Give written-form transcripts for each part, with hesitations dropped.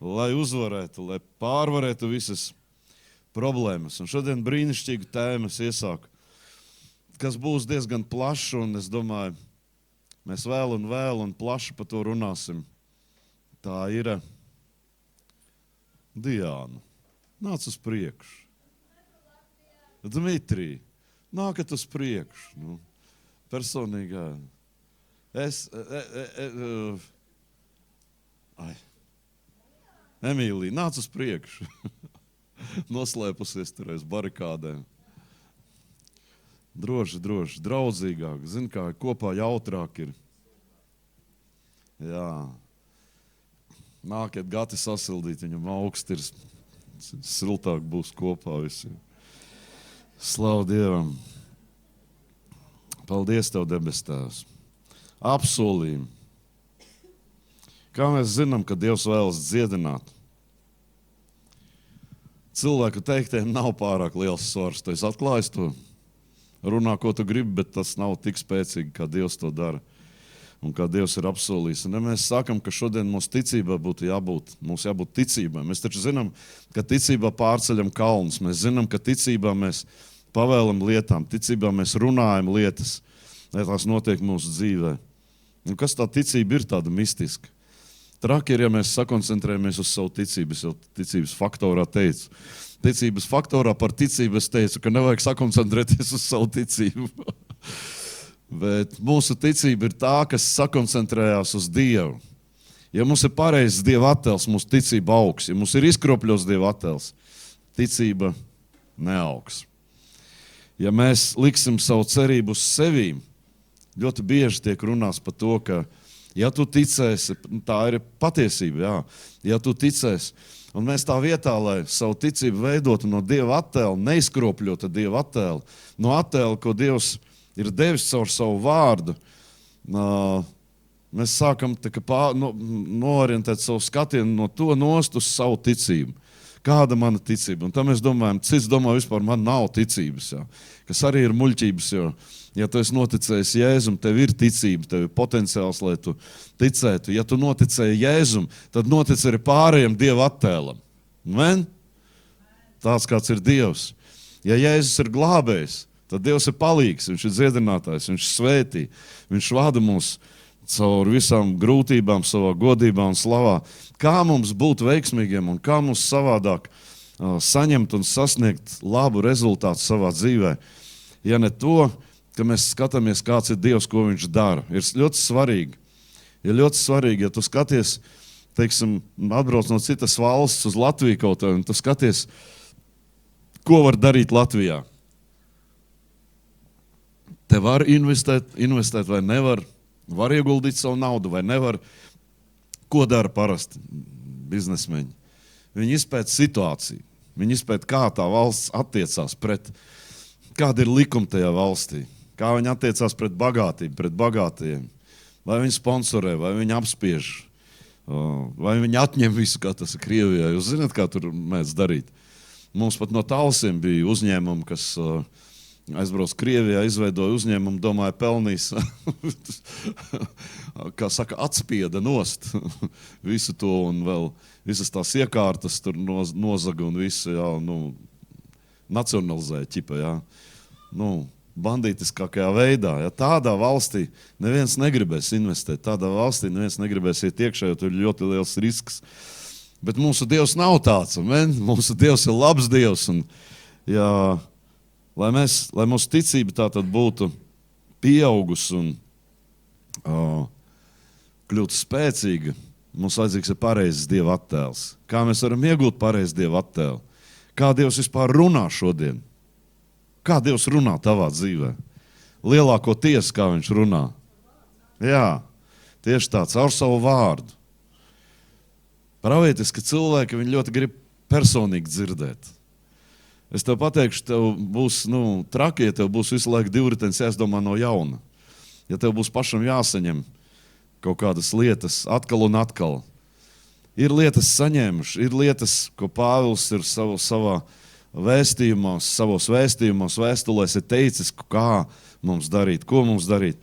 lai uzvarētu, lai pārvarētu visas problēmas. Un šodien brīnišķīgu tēmu es iesāku, kas būs diezgan plaša, un es domāju, mēs vēl un plaši par to runāsim. Tā ir Diāna. Nāc uz priekšu. Dmitrij, nākat uz priekšu. Personīgā. Emīlija, nāc uz priekšu. Noslēpusies tur aiz barikādēm. Droši, draudzīgāk. Zini, kā kopā jautrāk ir. Jā. Nākiet gati sasildīt, viņam augsti ir siltāk būs kopā visiem. Slavu Dievam. Paldies Tev, debes Tēvs. Apsolījumi. Kā mēs zinām, ka Dievs vēlas dziedināt? Cilvēku teiktiem nav pārāk liels svars. Tu esi atklājis to. Runā, ko tu gribi, bet tas nav tik spēcīgi, kā Dievs to dara. Un kā Dievs ir apsolījis. Un ja mēs sakam, ka šodien mūsu ticībā mums jābūt ticībai. Mēs taču zinām, ka ticībā pārceļam kalnus. Mēs zinām, ka ticībā mēs pavēlam lietām. Ticībā mēs runājam lietas, lai tās notiek mūsu dzīvē. Un kas tā ticība ir tāda mistiska? Traki ir, ja mēs sakoncentrējamies uz savu ticību. Es jau ticības faktorā teicu. Ticības faktorā par ticību es teicu, ka nevajag sakoncentrēties uz savu ticību. Bet mūsu ticība ir tā, kas sakoncentrējās uz Dievu. Ja mums ir pareizs Dieva attēls, mūsu ticība augs. Ja mums ir izkropļos Dieva attēls, ticība neaugs. Ja mēs liksim savu cerību uz sevi, ļoti bieži tiek runās par to, ka ja tu ticēsi, tā ir patiesība, jā. Ja tu ticēsi, un mēs tā vietā, lai savu ticību veidotu no Dieva attēla, neizkropļota Dieva attēla, no attēla, ko Dievs ir devis caur savu vārdu, mēs sākam noorientēt savu skatienu no to nost uz savu ticību. Kāda mana ticība? Un tam mēs domājam, cits domā vispār, man nav ticības, jā. Kas arī ir muļķības, jo, ja tu esi noticējis Jēzum, tev ir ticība, tev ir potenciāls, lai tu ticētu. Ja tu noticēji Jēzum, tad notic arī pārējiem Dieva attēlam. Men? Tāds kāds ir Dievs. Ja Jēzus ir glābējs, tad Dievs ir palīgs, viņš ir dziedinātājs, viņš svētī, viņš vada mūs caur visām grūtībām, savā godībā un slavā. Kā mums būt veiksmīgiem un kā mums savādāk saņemt un sasniegt labu rezultātu savā dzīvē? Ja ne to, ka mēs skatāmies, kāds ir Dievs, ko viņš dara. Ir ļoti svarīgi, ja tu skaties, teiksim, atbrauc no citas valsts uz Latviju kaut vai, un tu skaties, ko var darīt Latvijā. Te var investēt vai nevar. Var ieguldīt savu naudu vai nevar. Ko dara parasti biznesmeņi? Viņi izpēta situāciju. Viņi izpēta, kā tā valsts attiecās pret, kāda ir likuma tajā valstī. Kā viņi attiecās pret bagātību, pret bagātajiem. Vai viņi sponsorē, vai viņi apspiež. Vai viņi atņem visu, kā tas ir Krievijā. Jūs zināt, kā tur mēdz darīt? Mums pat no Talsiem bija uzņēmumi, kas aizbrauc Krievijā, izveidoja uzņēmumu, domāja, pelnīs, kā saka, atspieda nost visu to un vēl visas tās iekārtas tur nozaga un visu, jā, nacionalizēja ķipa, jā. Bandītiskākajā veidā. Ja tādā valstī neviens negribēs investēt, tādā valstī neviens negribēs iet iekšā, jo tur ir ļoti liels risks. Bet mūsu Dievs nav tāds, mūsu Dievs ir labs Dievs un, jā, lai mūsu ticība tātad būtu pieaugus un kļūtu spēcīga, mums vajadzīgs ir pareizs Dieva attēls. Kā mēs varam iegūt pareizu Dieva attēlu? Kā Dievs vispār runā šodien? Kā Dievs runā tavā dzīvē? Lielāko tiesu, kā viņš runā. Jā, tieši tāds, ar savu vārdu. Pravietiski cilvēki, viņi ļoti grib personīgi dzirdēt. Es tev pateikšu, tev būs traki, ja tev būs visu laiku divritenis jāizdomā no jauna. Ja tev būs pašam jāsaņem kaut kādas lietas atkal un atkal. Ir lietas saņēmuši, ir lietas, ko Pāvils ir savos vēstījumos, vēstulēs ir teicis, kā mums darīt, ko mums darīt.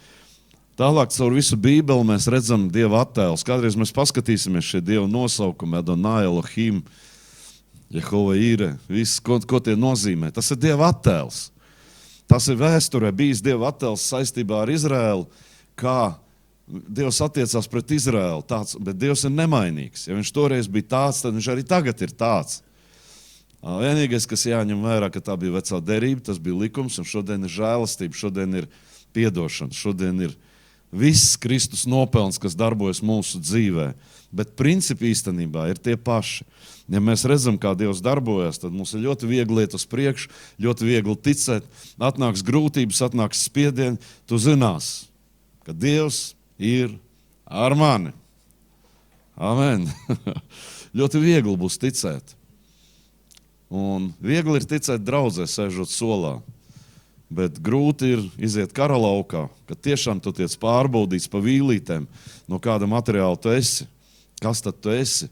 Tālāk caur visu Bībeli mēs redzam Dieva attēlus. Kādreiz mēs paskatīsimies šie Dieva nosaukumi, Adonai, Elohim, Jehova Ire, viss, ko tie nozīmē. Tas ir Dieva attēls. Tas ir vēsturē bijis Dieva attēls saistībā ar Izraēlu, kā Dievs attiecās pret Izraēlu, bet Dievs ir nemainīgs. Ja viņš toreiz bija tāds, tad viņš arī tagad ir tāds. Vienīgais, kas jāņem vērā, ka tā bija vecā derība, tas bija likums, un šodien ir žēlastība, šodien ir piedošana, šodien ir viss Kristus nopelns, kas darbojas mūsu dzīvē. Bet principi īstenībā ir tie paši. Ja mēs redzam, kā Dievs darbojas, tad mums ir ļoti viegli iet uz priekšu, ļoti viegli ticēt. Atnāks grūtības, atnāks spiedieni, tu zinās, ka Dievs ir ar mani. Amen. Ļoti viegli būs ticēt. Un viegli ir ticēt draudzē, sēžot solā. Bet grūti ir iziet kara laukā, kad tiešām tu tiec pārbaudīts pa vīlītēm, no kāda materiāla tu esi. Kas tad tu esi?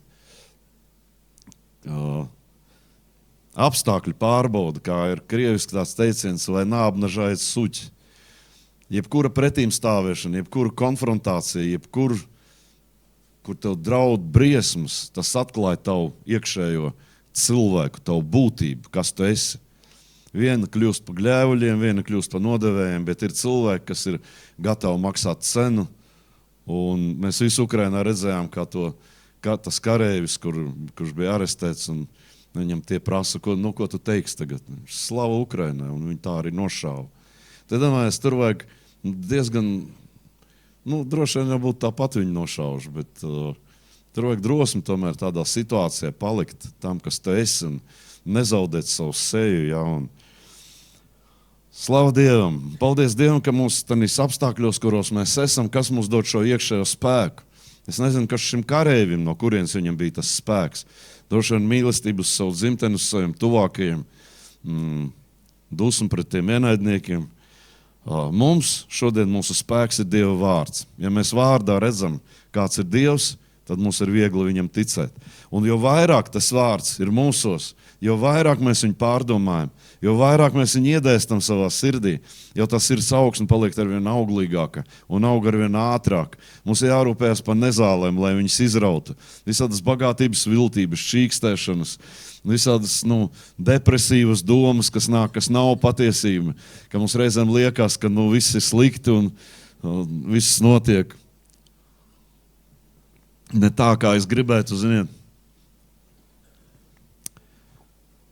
Apstākļu pārbauda, kā ir krieviski tāds teiciens, vai nābnažājas suķi. Jebkura pretīm stāvēšana, jebkura konfrontācija, kur tev draud briesmas, tas atklāja tavu iekšējo cilvēku, tavu būtību, kas tu esi. Viena kļūst par gļēvuļiem, viena kļūst par nodevējiem, bet ir cilvēki, kas ir gatavi maksāt cenu. Un mēs visu Ukrainā redzējām, kā tas kareivis, kurš bija arestēts, un viņam tie prasa, ko tu teiksi tagad? Slava Ukrainai, un viņi tā arī nošāva. Tad domāju, tur vajag diezgan, droši vien jābūt tāpat viņi nošauši, bet tur vajag drosmi tomēr tādā situācijā palikt tam, kas tu esi, un nezaudēt savu seju, ja, un slavu Dievam. Paldies Dievam, ka mūs tādīs apstākļos, kuros mēs esam, kas mums dod šo iekšējo spēku. Es nezinu, kas šim kareivim, no kurienes viņam bija tas spēks. Droši vien mīlestību uz savu dzimteni, uz saviem tuvākajiem, dusmu pret tiem ienaidniekiem. Mums šodien mūsu spēks ir Dieva vārds. Ja mēs vārdā redzam, kāds ir Dievs, tad mums ir viegli viņam ticēt. Un jo vairāk tas vārds ir mūsos, jo vairāk mēs viņu pārdomājam, jo vairāk mēs viņu iedēstam savā sirdī, jo tas ir augsme paliek arvien auglīgāka un aug arvien ātrāk. Mums ir jārūpējas par nezālēm, lai viņas izrautu. Visādas bagātības, viltības, čīkstēšanas, visādas depresīvas domas, kas nāk, kas nav patiesība, ka mums reizēm liekas, ka viss ir slikti un viss notiek ne tā, kā es gribētu, ziniet.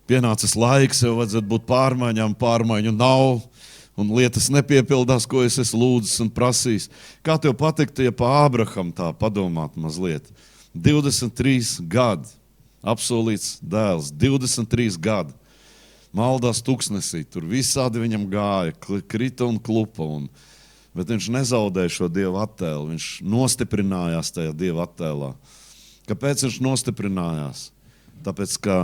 Pienācis laiks, jau vajadzētu būt pārmaiņām, pārmaiņu nav, un lietas nepiepildās, ko es esmu lūdzis un prasījis. Kā tev patiktu, ja pa Ābraham tā padomāt mazliet? 23 gadi, apsolīts dēls, 23 gadi. Maldās tuksnesī, tur visādi viņam gāja, krita un klupa, bet viņš nezaudēja šo Dieva attēlu, viņš nostiprinājās tajā Dieva attēlā. Kāpēc viņš nostiprinājās? Tāpēc, ka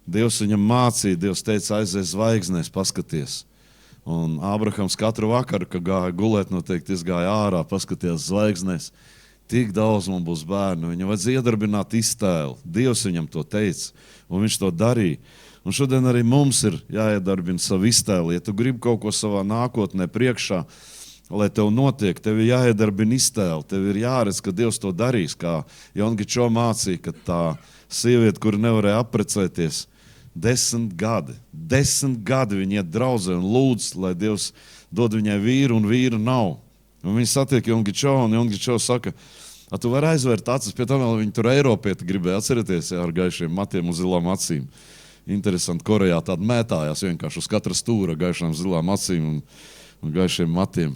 Dievs viņam mācīja, Dievs teica, aizies zvaigznēs, paskaties. Un Ābrahams katru vakaru, kad gāja gulēt, noteikti izgāja ārā, paskaties zvaigznēs. Tik daudz man būs bērnu, viņam vajadzēja iedarbināt iztēlu. Dievs viņam to teica, un viņš to darīja. Un šodien arī mums ir jāiedarbina savu iztēli. Ja tu gribi kaut ko savā nākotnē priekšā, lai tev notiek, tev ir jāiedarbina iztēli, tev ir jāredz, ka Dievs to darīs, kā Jongičo mācīja, ka tā sieviete, kura nevarēja apprecēties, 10 gadi viņi iet draudzē un lūdz, lai Dievs dod viņai vīru, un vīru nav. Un viņi satiek Jongičo, un Jongičo saka, tu vari aizvērt acis, pie tam vēl viņi tur Eiropieti gribēja atcerēties, ar gaišiem matiem un zilām acīm. Interesanti, Korejā tāda mētājās vienkārši uz katra stūra gaišām zilām acīm un gaišiem matiem.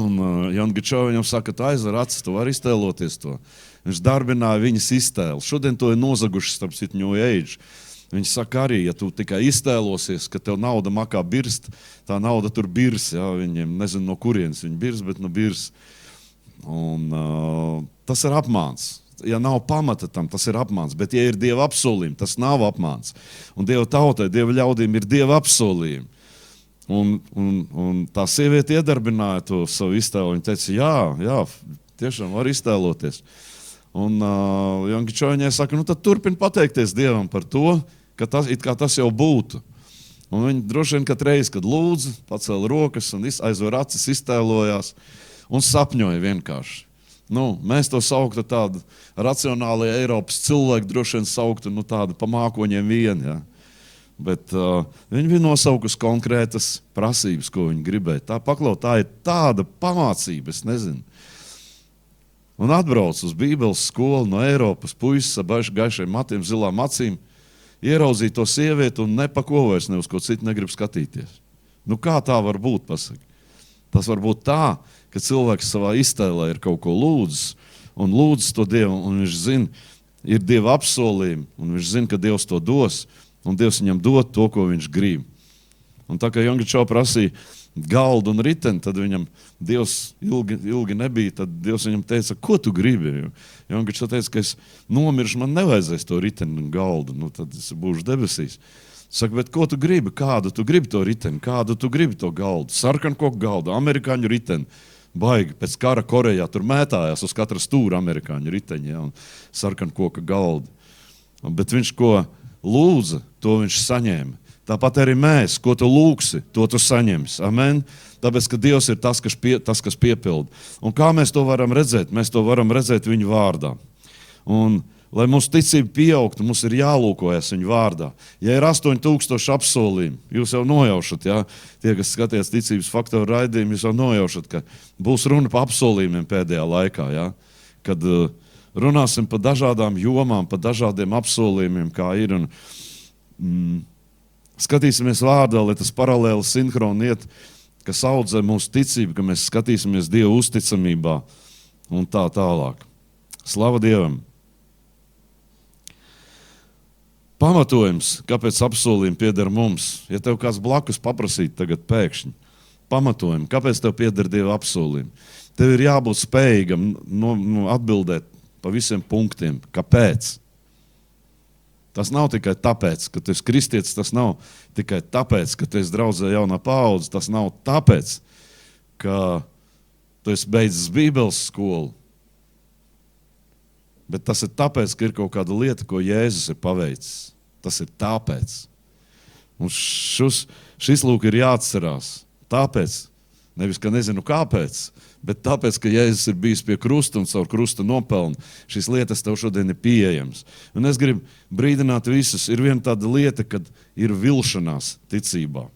Un Jongičo viņam saka, tu aizver acis, tu vari iztēloties to. Viņš darbināja viņas iztēli. Šodien to ir nozaguši starp citu New Age. Viņš saka arī, ja tu tikai iztēlosies, ka tev nauda makā birst, tā nauda tur birs, ja, viņiem nezinu no kurienes viņi birs, bet no birs. Un tas ir apmāns. Ja nav pamata tam, tas ir apmāns, bet ja ir Dieva apsolījumi, tas nav apmāns. Un Dieva tautai, Dieva ļaudīm ir Dieva apsolījumi. Un tā sieviete iedarbināja to savu iztēlu, viņa teica, jā, tiešām var iztēloties. Un Jongičo viņai saka, tad turpin pateikties Dievam par to, ka tas jau būtu. Un viņi droši vien katreiz, kad lūdza, pacēla rokas un aizver acis, iztēlojās. un sapņoja vienkārši. Mēs to sauktu tādu racionāli Eiropas cilvēku, droši vien sauktu tādu pa mākoņiem vien, ja. Bet viņi bija nosaukusi konkrētas prasības, ko viņi gribēja. Tā ir tāda pamācība, es nezinu. Un atbrauc uz Bībeles skolu no Eiropas, puisis ar gaišiem matiem, zilām acīm, ieraudzīja to sievieti un nepako vairs ne uz ko citu negrib skatīties. Kā tā var būt, pasaka? Tas var būt tā, ka cilvēks savā iztēlē ir kaut ko lūdzis, un lūdzis to Dievu, un viņš zina, ir Dieva apsolījumi, un viņš zina, ka Dievs to dos, un Dievs viņam dod to, ko viņš grib. Un tā kā Jongičo prasīja galdu un riteni, tad viņam Dievs ilgi nebija, tad Dievs viņam teica, ko tu gribi? Jongičo teica, ka es nomiršu, man nevajadzēs to riteni un galdu, tad es būšu debesīs. Saka, bet ko tu gribi? Kādu tu gribi to riteni? Kādu tu gribi to galdu? Sarkankoku galdu, amerikāņu riteni. Baigi, pēc kara Korejā tur mētājās uz katra stūra amerikāņu riteņi, ja, un sarkankoka galdu. Bet viņš ko lūdza, to viņš saņēma. Tāpat arī mēs, ko tu lūgsi, to tu saņemsi. Amen? Tāpēc, ka Dievs ir tas, kas piepilda. Un kā mēs to varam redzēt? Mēs to varam redzēt viņu vārdā. Un lai mūsu ticība pieaugtu, mums ir jālūkojas viņu vārdā. Ja ir 8000 apsolījumi, jūs jau nojaušat, ja? Tie, kas skatījās ticības faktoru raidījumu, jūs jau nojaušat, ka būs runa par apsolījumiem pēdējā laikā, ja? Kad runāsim par dažādām jomām, par dažādiem apsolījumiem, kā ir. Un, skatīsimies vārdā, lai tas paralēli sinhroni iet, kas audzē mūsu ticību, ka mēs skatīsimies Dieva uzticamībā un tā tālāk. Slava Dievam! Pamatojums, kāpēc apsolījumi pieder mums. Ja tev kāds blakus paprasīt tagad pēkšņi, pamatojumi, kāpēc tev pieder Dieva apsolījumi. Tev ir jābūt spējīgam atbildēt pa visiem punktiem. Kāpēc? Tas nav tikai tāpēc, ka tu esi kristietis, tas nav tikai tāpēc, ka tu esi draudzē jaunā paudze, tas nav tāpēc, ka tu esi beidzis Bībeles skolu. Bet tas ir tāpēc, ka ir kaut kāda lieta, ko Jēzus ir paveicis. Tas ir tāpēc. Un šis lūk ir jāatcerās. Tāpēc, nevis, ka nezinu kāpēc, bet tāpēc, ka Jēzus ir bijis pie krusta un caur krusta nopelnu, šīs lietas tev šodien ir pieejams. Un es gribu brīdināt visus, ir viena tāda lieta, kad ir vilšanās ticībā.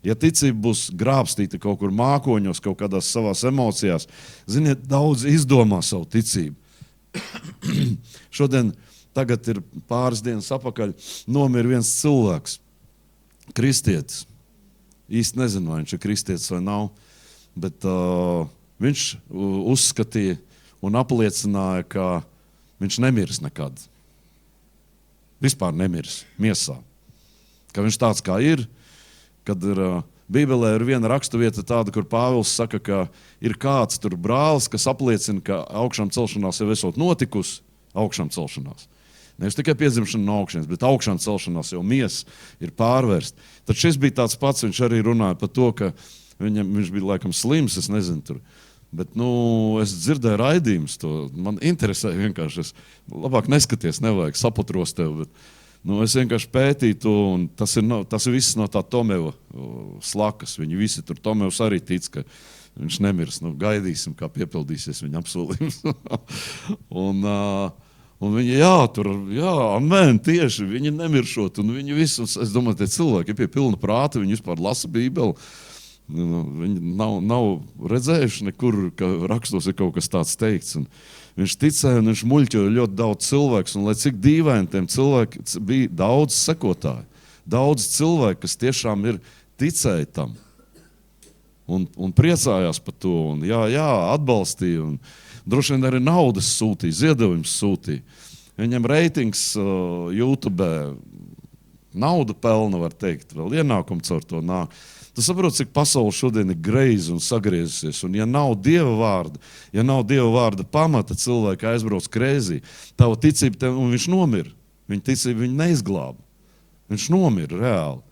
Ja ticība būs grābstīta kaut kur mākoņos, kaut kādās savās emocijās, ziniet, daudz izdomā savu ticību. Šodien, tagad ir pāris dienas apakaļ, nomira viens cilvēks, kristietis. Īsti nezinu, vai viņš ir kristietis vai nav, bet viņš uzskatīja un apliecināja, ka viņš nemirs nekad. Vispār nemirs miesā. Ka viņš tāds kā ir, kad ir Bībelē ir viena raksturvieta tāda, kur Pāvils saka, ka ir kāds tur brālis, kas apliecina, ka augšām celšanās jau esot notikusi, augšām celšanās. Nevis tikai piedzimšana no augšienes, bet augšām celšanās jau miesa ir pārvērsta. Tad šis bija tāds pats, viņš arī runāja par to, ka viņš bija laikam slims, es nezinu tur. Bet, es dzirdēju raidījumus to, man interesē vienkārši, labāk neskaties, nevajag saputros tev, bet es vienkārši pētīju to, un tas ir viss no tā Tomeva slakas. Viņi visi tur, Tomevs arī tic, ka viņš nemirs. Gaidīsim, kā piepildīsies viņa apsolījums. un viņi, amen, tieši, viņi nemiršot. Un viņi visi, es domāju, tie cilvēki ir pie pilna prāta, viņi vispār lasa Bībeli. Viņi nav redzējuši nekur, ka rakstos ir kaut kas tāds teikts. Un viņš ticēja un viņš muļķoja ļoti daudz cilvēkus, un lai cik dīvaini tiem cilvēki bija daudz sekotāji, daudz cilvēku, kas tiešām ir ticēji tam un priecājās par to, un atbalstīja, un droši vien arī naudas sūtīja, ziedojums sūtīja. Viņam reitings YouTube, naudu pelna, var teikt, vēl ienākumu caur to nāk. Tu saproti, cik pasaule šodien ir greizi un sagriezusies. Un ja nav Dieva vārda pamata, cilvēki aizbrauc kreizī. Tava ticība, un viņš nomira. Viņa ticība viņu neizglāba. Viņš nomira reāli.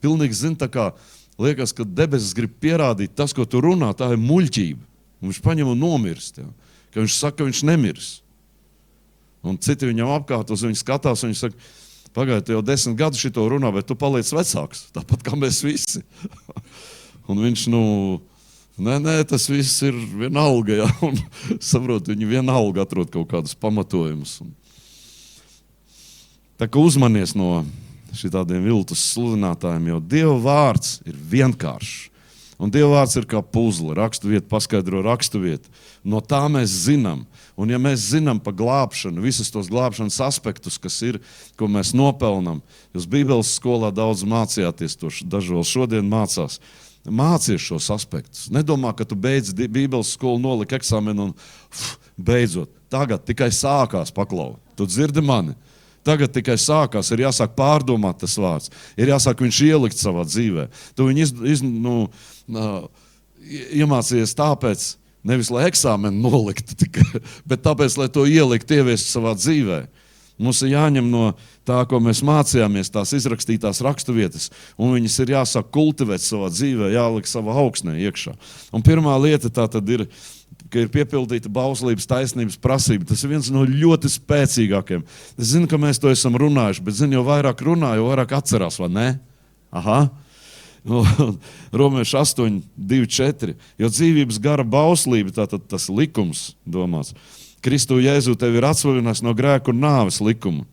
Pilnīgi zina, tā kā liekas, ka debesis grib pierādīt tas, ko tu runā, tā ir muļķība. Un viņš paņem un nomirst. Ja? Ka viņš saka, ka viņš nemirs. Un citi viņam apkārt uz viņu skatās, un viņš saka, pagaid, tu jau 10 gadus šito runā, bet tu paliec vecāks, tāpat kā mēs visi. Un viņš, Nē, tas viss ir vienalga, jā, un saprot, viņi vienalga atrod kaut kādus pamatojumus. Tā kā uzmanies no šitādiem viltus sludinātājiem, jo Dieva vārds ir vienkāršs. Un Dieva vārds ir kā puzle, raksturvieta paskaidro raksturvietu. No tā mēs zinām. Un ja mēs zinām pa glābšanu, visus tos glābšanas aspektus, kas ir, ko mēs nopelnam, jūs Bībeles skolā daudz mācījāties, to dažos šodien mācās. Mācies šos aspektus. Nedomā, ka tu beidz Bībeles skolu, noliki eksāmenu un beidzot. Tagad tikai sākās paklau. Tu dzirdi mani? Tagad tikai sākās, ir jāsāk pārdomāt tas vārds. Ir jāsāk viņš ielikt savā dzīvē. Tu viņu iemācījies tāpēc, nevis lai eksāmenu noliktu, bet tāpēc, lai to ielikt, ieviest savā dzīvē. Mums ir jāņem no tā, ko mēs mācījāmies, tās izrakstītās raksturvietas, un viņas ir jāsāk kultivēt savā dzīvē, jāliek savā augsnē iekšā. Un pirmā lieta tā tad ir, ka ir piepildīta bauslības, taisnības prasība. Tas ir viens no ļoti spēcīgākiem. Es zinu, ka mēs to esam runājuši, bet zinu, jo vairāk runā, jo vairāk atcerās, vai ne? Aha. Romieši 8, 2, 4. Jo dzīvības gara bauslība, tātad tas likums, domāts, Kristu Jēzu tevi ir atsvainojis no grēku un nāves likuma.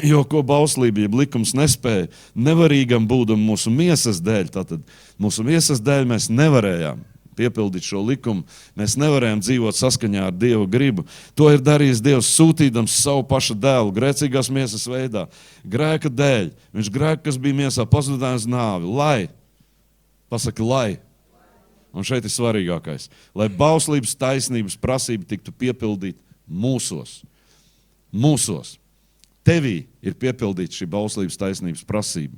Jo ko bauslība, jeb likums nespēja, nevarīgam būdam mūsu miesas dēļ, tātad mūsu miesas dēļ mēs nevarējām piepildīt šo likumu, mēs nevarējām dzīvot saskaņā ar Dieva gribu. To ir darījis Dievs sūtīdams savu pašu dēlu, grēcīgās miesas veidā, grēka dēļ. Viņš grēku, kas bija miesā, pasludinājis nāvi, lai. Un šeit ir svarīgākais, lai bauslības, taisnības prasība tiktu piepildīt mūsos. Tevī ir piepildīta šī bauslības, taisnības prasība.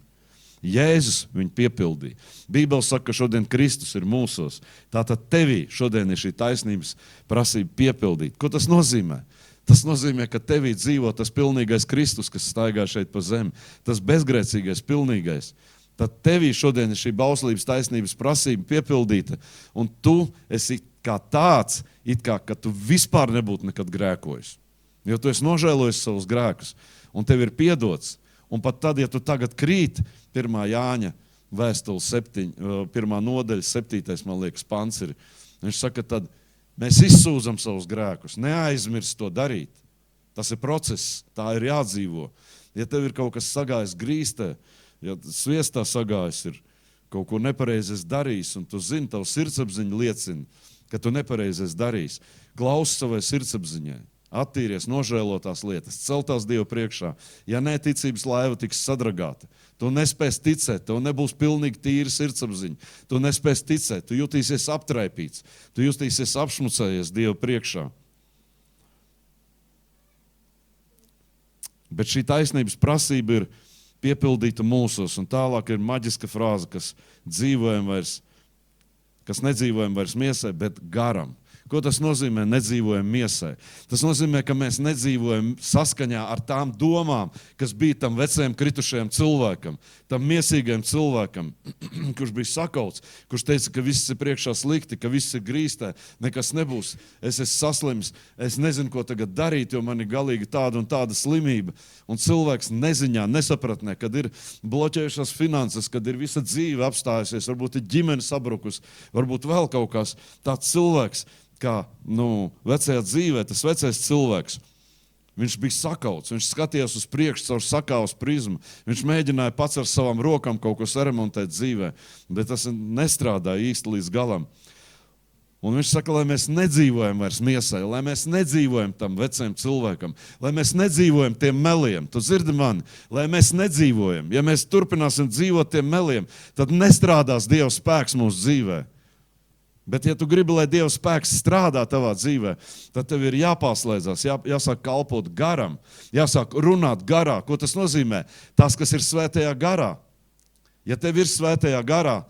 Jēzus viņu piepildīja. Bībele saka, ka šodien Kristus ir mūsos. Tātad tevī šodien ir šī taisnības prasība piepildīt. Ko tas nozīmē? Tas nozīmē, ka tevī dzīvo tas pilnīgais Kristus, kas staigā šeit pa zemi. Tas bezgrēcīgais, pilnīgais. Tad tevī šodien ir šī bauslības, taisnības prasība piepildīta. Un tu esi kā tāds, it kā, ka tu vispār nebūtu nekad grēkojis. Jo tu esi nožēlojis savus grēkus. Un tev ir piedots. Un pat tad, ja tu tagad krīt, 1. Jāņa vēstule 1. nodaļa, 7. man liekas, pants ir. Viņš saka, tad mēs izsūdzam savus grēkus. Neaizmirst to darīt. Tas ir process, tā ir jādzīvo. Ja tev ir kaut kas sagājis grīstē, ja sviestā sagājis ir kaut ko nepareizes darījis, un tu zini, tavu sirdsapziņu liecina, ka tu nepareizes darījis, klausi savai sirdsapziņai. Attīries, nožēlo tās lietas, celtās Dievu priekšā. Ja nē, ticības laiva tiks sadragāta. Tu nespēs ticēt, tev nebūs pilnīgi tīra sirdsapziņa. Tu nespēs ticēt, tu jutīsies aptraipīts, tu jutīsies apšmucējies Dievu priekšā. Bet šī taisnības prasība ir piepildīta mūsos, un tālāk ir maģiska frāze, kas nedzīvojam vairs miesai, bet garam. Ko tas nozīmē nedzīvojam miesai? Tas nozīmē, ka mēs nedzīvojam saskaņā ar tām domām, kas bija tam vecajam kritušajam cilvēkam, tam miesīgajam cilvēkam, kurš bija sakauts, kurš teica, ka viss ir priekšā slikti, ka viss ir grīstē, nekas nebūs, es esmu saslims, es nezinu, ko tagad darīt, jo man ir galīgi tāda un tāda slimība. Un cilvēks neziņā, nesapratnē, kad ir bloķējušās finanses, kad ir visa dzīve apstājusies, varbūt ir ģimene sabrukus, varbūt vēl kaut kas tāds cilvēks, kā vecajā dzīvē, tas vecais cilvēks, viņš bija sakauts, viņš skatījās uz priekšu caur sakāvas prizmu, viņš mēģināja pats ar savām rokām kaut ko saremontēt dzīvē, bet tas nestrādāja īsti līdz galam. Un viņš saka, lai mēs nedzīvojam vairs miesai, lai mēs nedzīvojam tam vecajam cilvēkam, lai mēs nedzīvojam tiem meliem. Tu dzirdi mani? Lai mēs nedzīvojam. Ja mēs turpināsim dzīvot tiem meliem, tad nestrādās Dieva spēks mūsu dzīvē. Bet, ja tu gribi, lai Dieva spēks strādā tavā dzīvē, tad tev ir jāpārslēdzās, jāsāk kalpot garam, jāsāk runāt garā. Ko tas nozīmē? Tas, kas ir svētajā garā. Ja tev ir svētajā garā,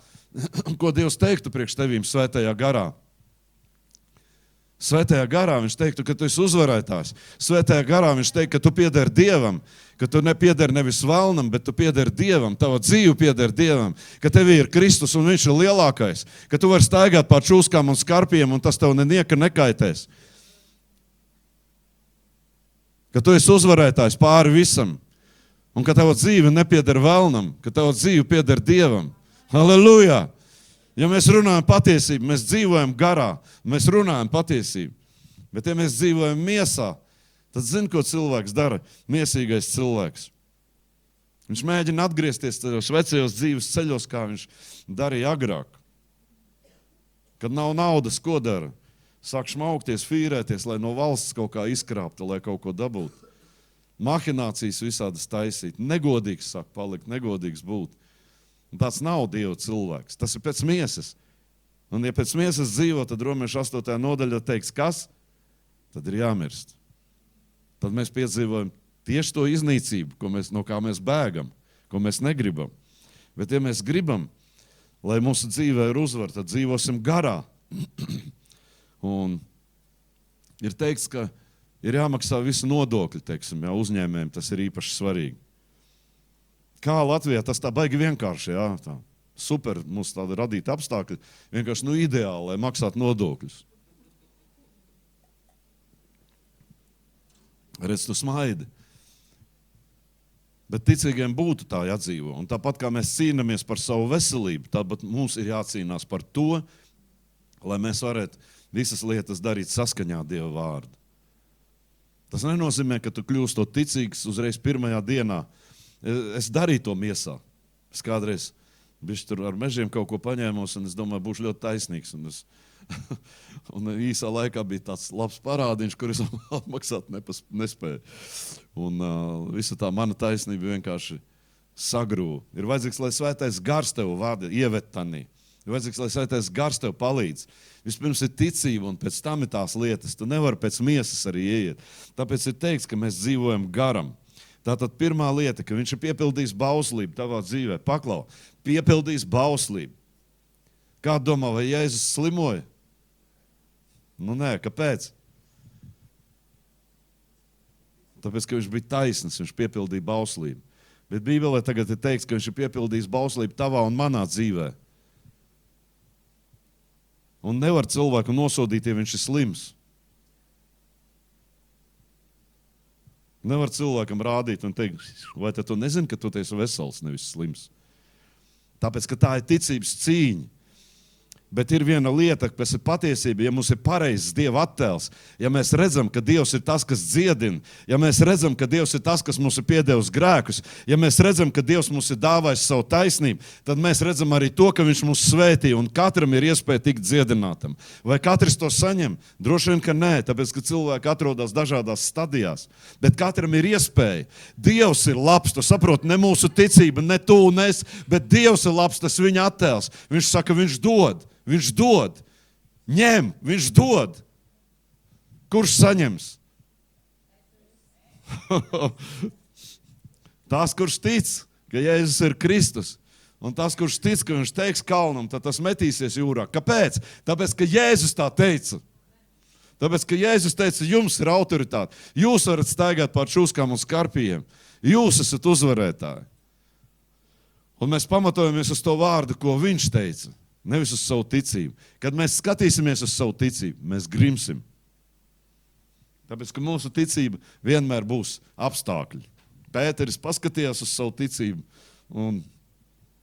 ko Dievs teiktu priekš tevīm svētajā garā? Svētajā garā viņš teiktu, ka tu esi uzvarētājs. Svētajā garā viņš teiktu, ka tu piederi Dievam, ka tu nepiederi nevis vēlnam, bet tu piederi Dievam, tava dzīve piederi Dievam, ka tevī ir Kristus un viņš ir lielākais, ka tu vari staigāt pār čūskām un skarpiem un tas tev nenieka nekaitēs. Ka tu esi uzvarētājs pāri visam un ka tava dzīve nepiederi vēlnam, ka tava dzīve piederi Dievam. Halleluja! Ja mēs runājam patiesību, mēs dzīvojam garā, mēs runājam patiesību. Bet ja mēs dzīvojam miesā, tad zini, ko cilvēks dara, miesīgais cilvēks. Viņš mēģina atgriezties tajos vecajos dzīves ceļos, kā viņš darīja agrāk. Kad nav naudas, ko dara? Sāk šmaukties, fīrēties, lai no valsts kaut kā izkrāpta, lai kaut ko dabūtu. Mahinācijas visādas taisīt. Negodīgs sāk palikt, negodīgs būt. Un tāds nav Dieva cilvēks. Tas ir pēc miesas. Un ja pēc miesas dzīvo, tad Romiešu 8. nodaļa teiks, kas? Tad ir jāmirst. Tad mēs piedzīvojam tieši to iznīcību, no kā mēs bēgam, ko mēs negribam. Bet ja mēs gribam, lai mūsu dzīvē ir uzvar, tad dzīvosim garā. Un ir teikts, ka ir jāmaksā visu nodokļi, teiksim, uzņēmējiem, tas ir īpaši svarīgi. Kā Latvijā, tas tā baigi vienkārši, jā, tā super, mums tāda radīta apstākļi, vienkārši ideāli, lai maksātu nodokļus. Redz, tu smaidi. Bet ticīgiem būtu tā jādzīvo. Un tāpat kā mēs cīnāmies par savu veselību, tāpat mums ir jācīnās par to, lai mēs varētu visas lietas darīt saskaņā Dieva vārdu. Tas nenozīmē, ka tu kļūsi to ticīgs uzreiz pirmajā dienā. Es darīju to miesā. Es kādreiz bišķi tur ar mežiem kaut ko paņēmos, un es domāju, būšu ļoti taisnīgs. Un īsā laikā bija tāds labs parādiņš, kur es atmaksāt nespēju. Un visa tā mana taisnība vienkārši sagrūva. Ir vajadzīgs, lai svētais gars tev vada, ieved tanī. Ir vajadzīgs, lai svētais gars tev palīdz. Vispirms ir ticība, un pēc tam ir tās lietas. Tu nevari pēc miesas arī ieiet. Tāpēc ir teikts, ka mēs dzīvojam garam. Tātad pirmā lieta, ka viņš ir piepildījis bauslību tavā dzīvē. Paklau, piepildījis bauslību. Kā domā, vai Jēzus slimoja? Nu nē, kāpēc? Tāpēc, ka viņš bija taisns, viņš piepildīja bauslību. Bet Bībelē tagad ir teikts, ka viņš ir piepildījis bauslību tavā un manā dzīvē. Un nevar cilvēku nosodīt, ja viņš ir slims. Nevar cilvēkam rādīt un teikt, vai tu nezini, ka tu esi vesels, nevis slims. Tāpēc, ka tā ir ticības cīņa. Bet ir viena lieta, kas ir patiesība, ja mums ir pareizs Dieva attēls, ja mēs redzam, ka Dievs ir tas, kas dziedina, ja mēs redzam, ka Dievs ir tas, kas mums ir piedevis grēkus, ja mēs redzam, ka Dievs mums ir dāvājis savu taisnību, tad mēs redzam arī to, ka viņš mūs svētī un katram ir iespēja tikt dziedinātam. Vai katrs to saņem? Droši vien, ka nē, tāpēc, ka cilvēki atrodas dažādās stadijās, bet katram ir iespēja. Dievs ir labs, tu saproti, ne mūsu ticība, ne tu un es, bet Dievs ir labs, tas viņa attēls. Viņš saka, viņš dod. Viņš dod, ņem, viņš dod. Kurš saņems? Tās, kurš tic, ka Jēzus ir Kristus, un tās, kurš tic, ka viņš teiks kalnam, tad tas metīsies jūrā. Kāpēc? Tāpēc, ka Jēzus tā teica. Tāpēc, ka Jēzus teica, jums ir autoritāte. Jūs varat staigāt pār čūskām un skarpijiem. Jūs esat uzvarētāji. Un mēs pamatojamies uz to vārdu, ko viņš teica. Nevis uz savu ticību. Kad mēs skatīsimies uz savu ticību, mēs grimsim. Tāpēc, ka mūsu ticība vienmēr būs apstākļi. Pēteris paskatījās uz savu ticību un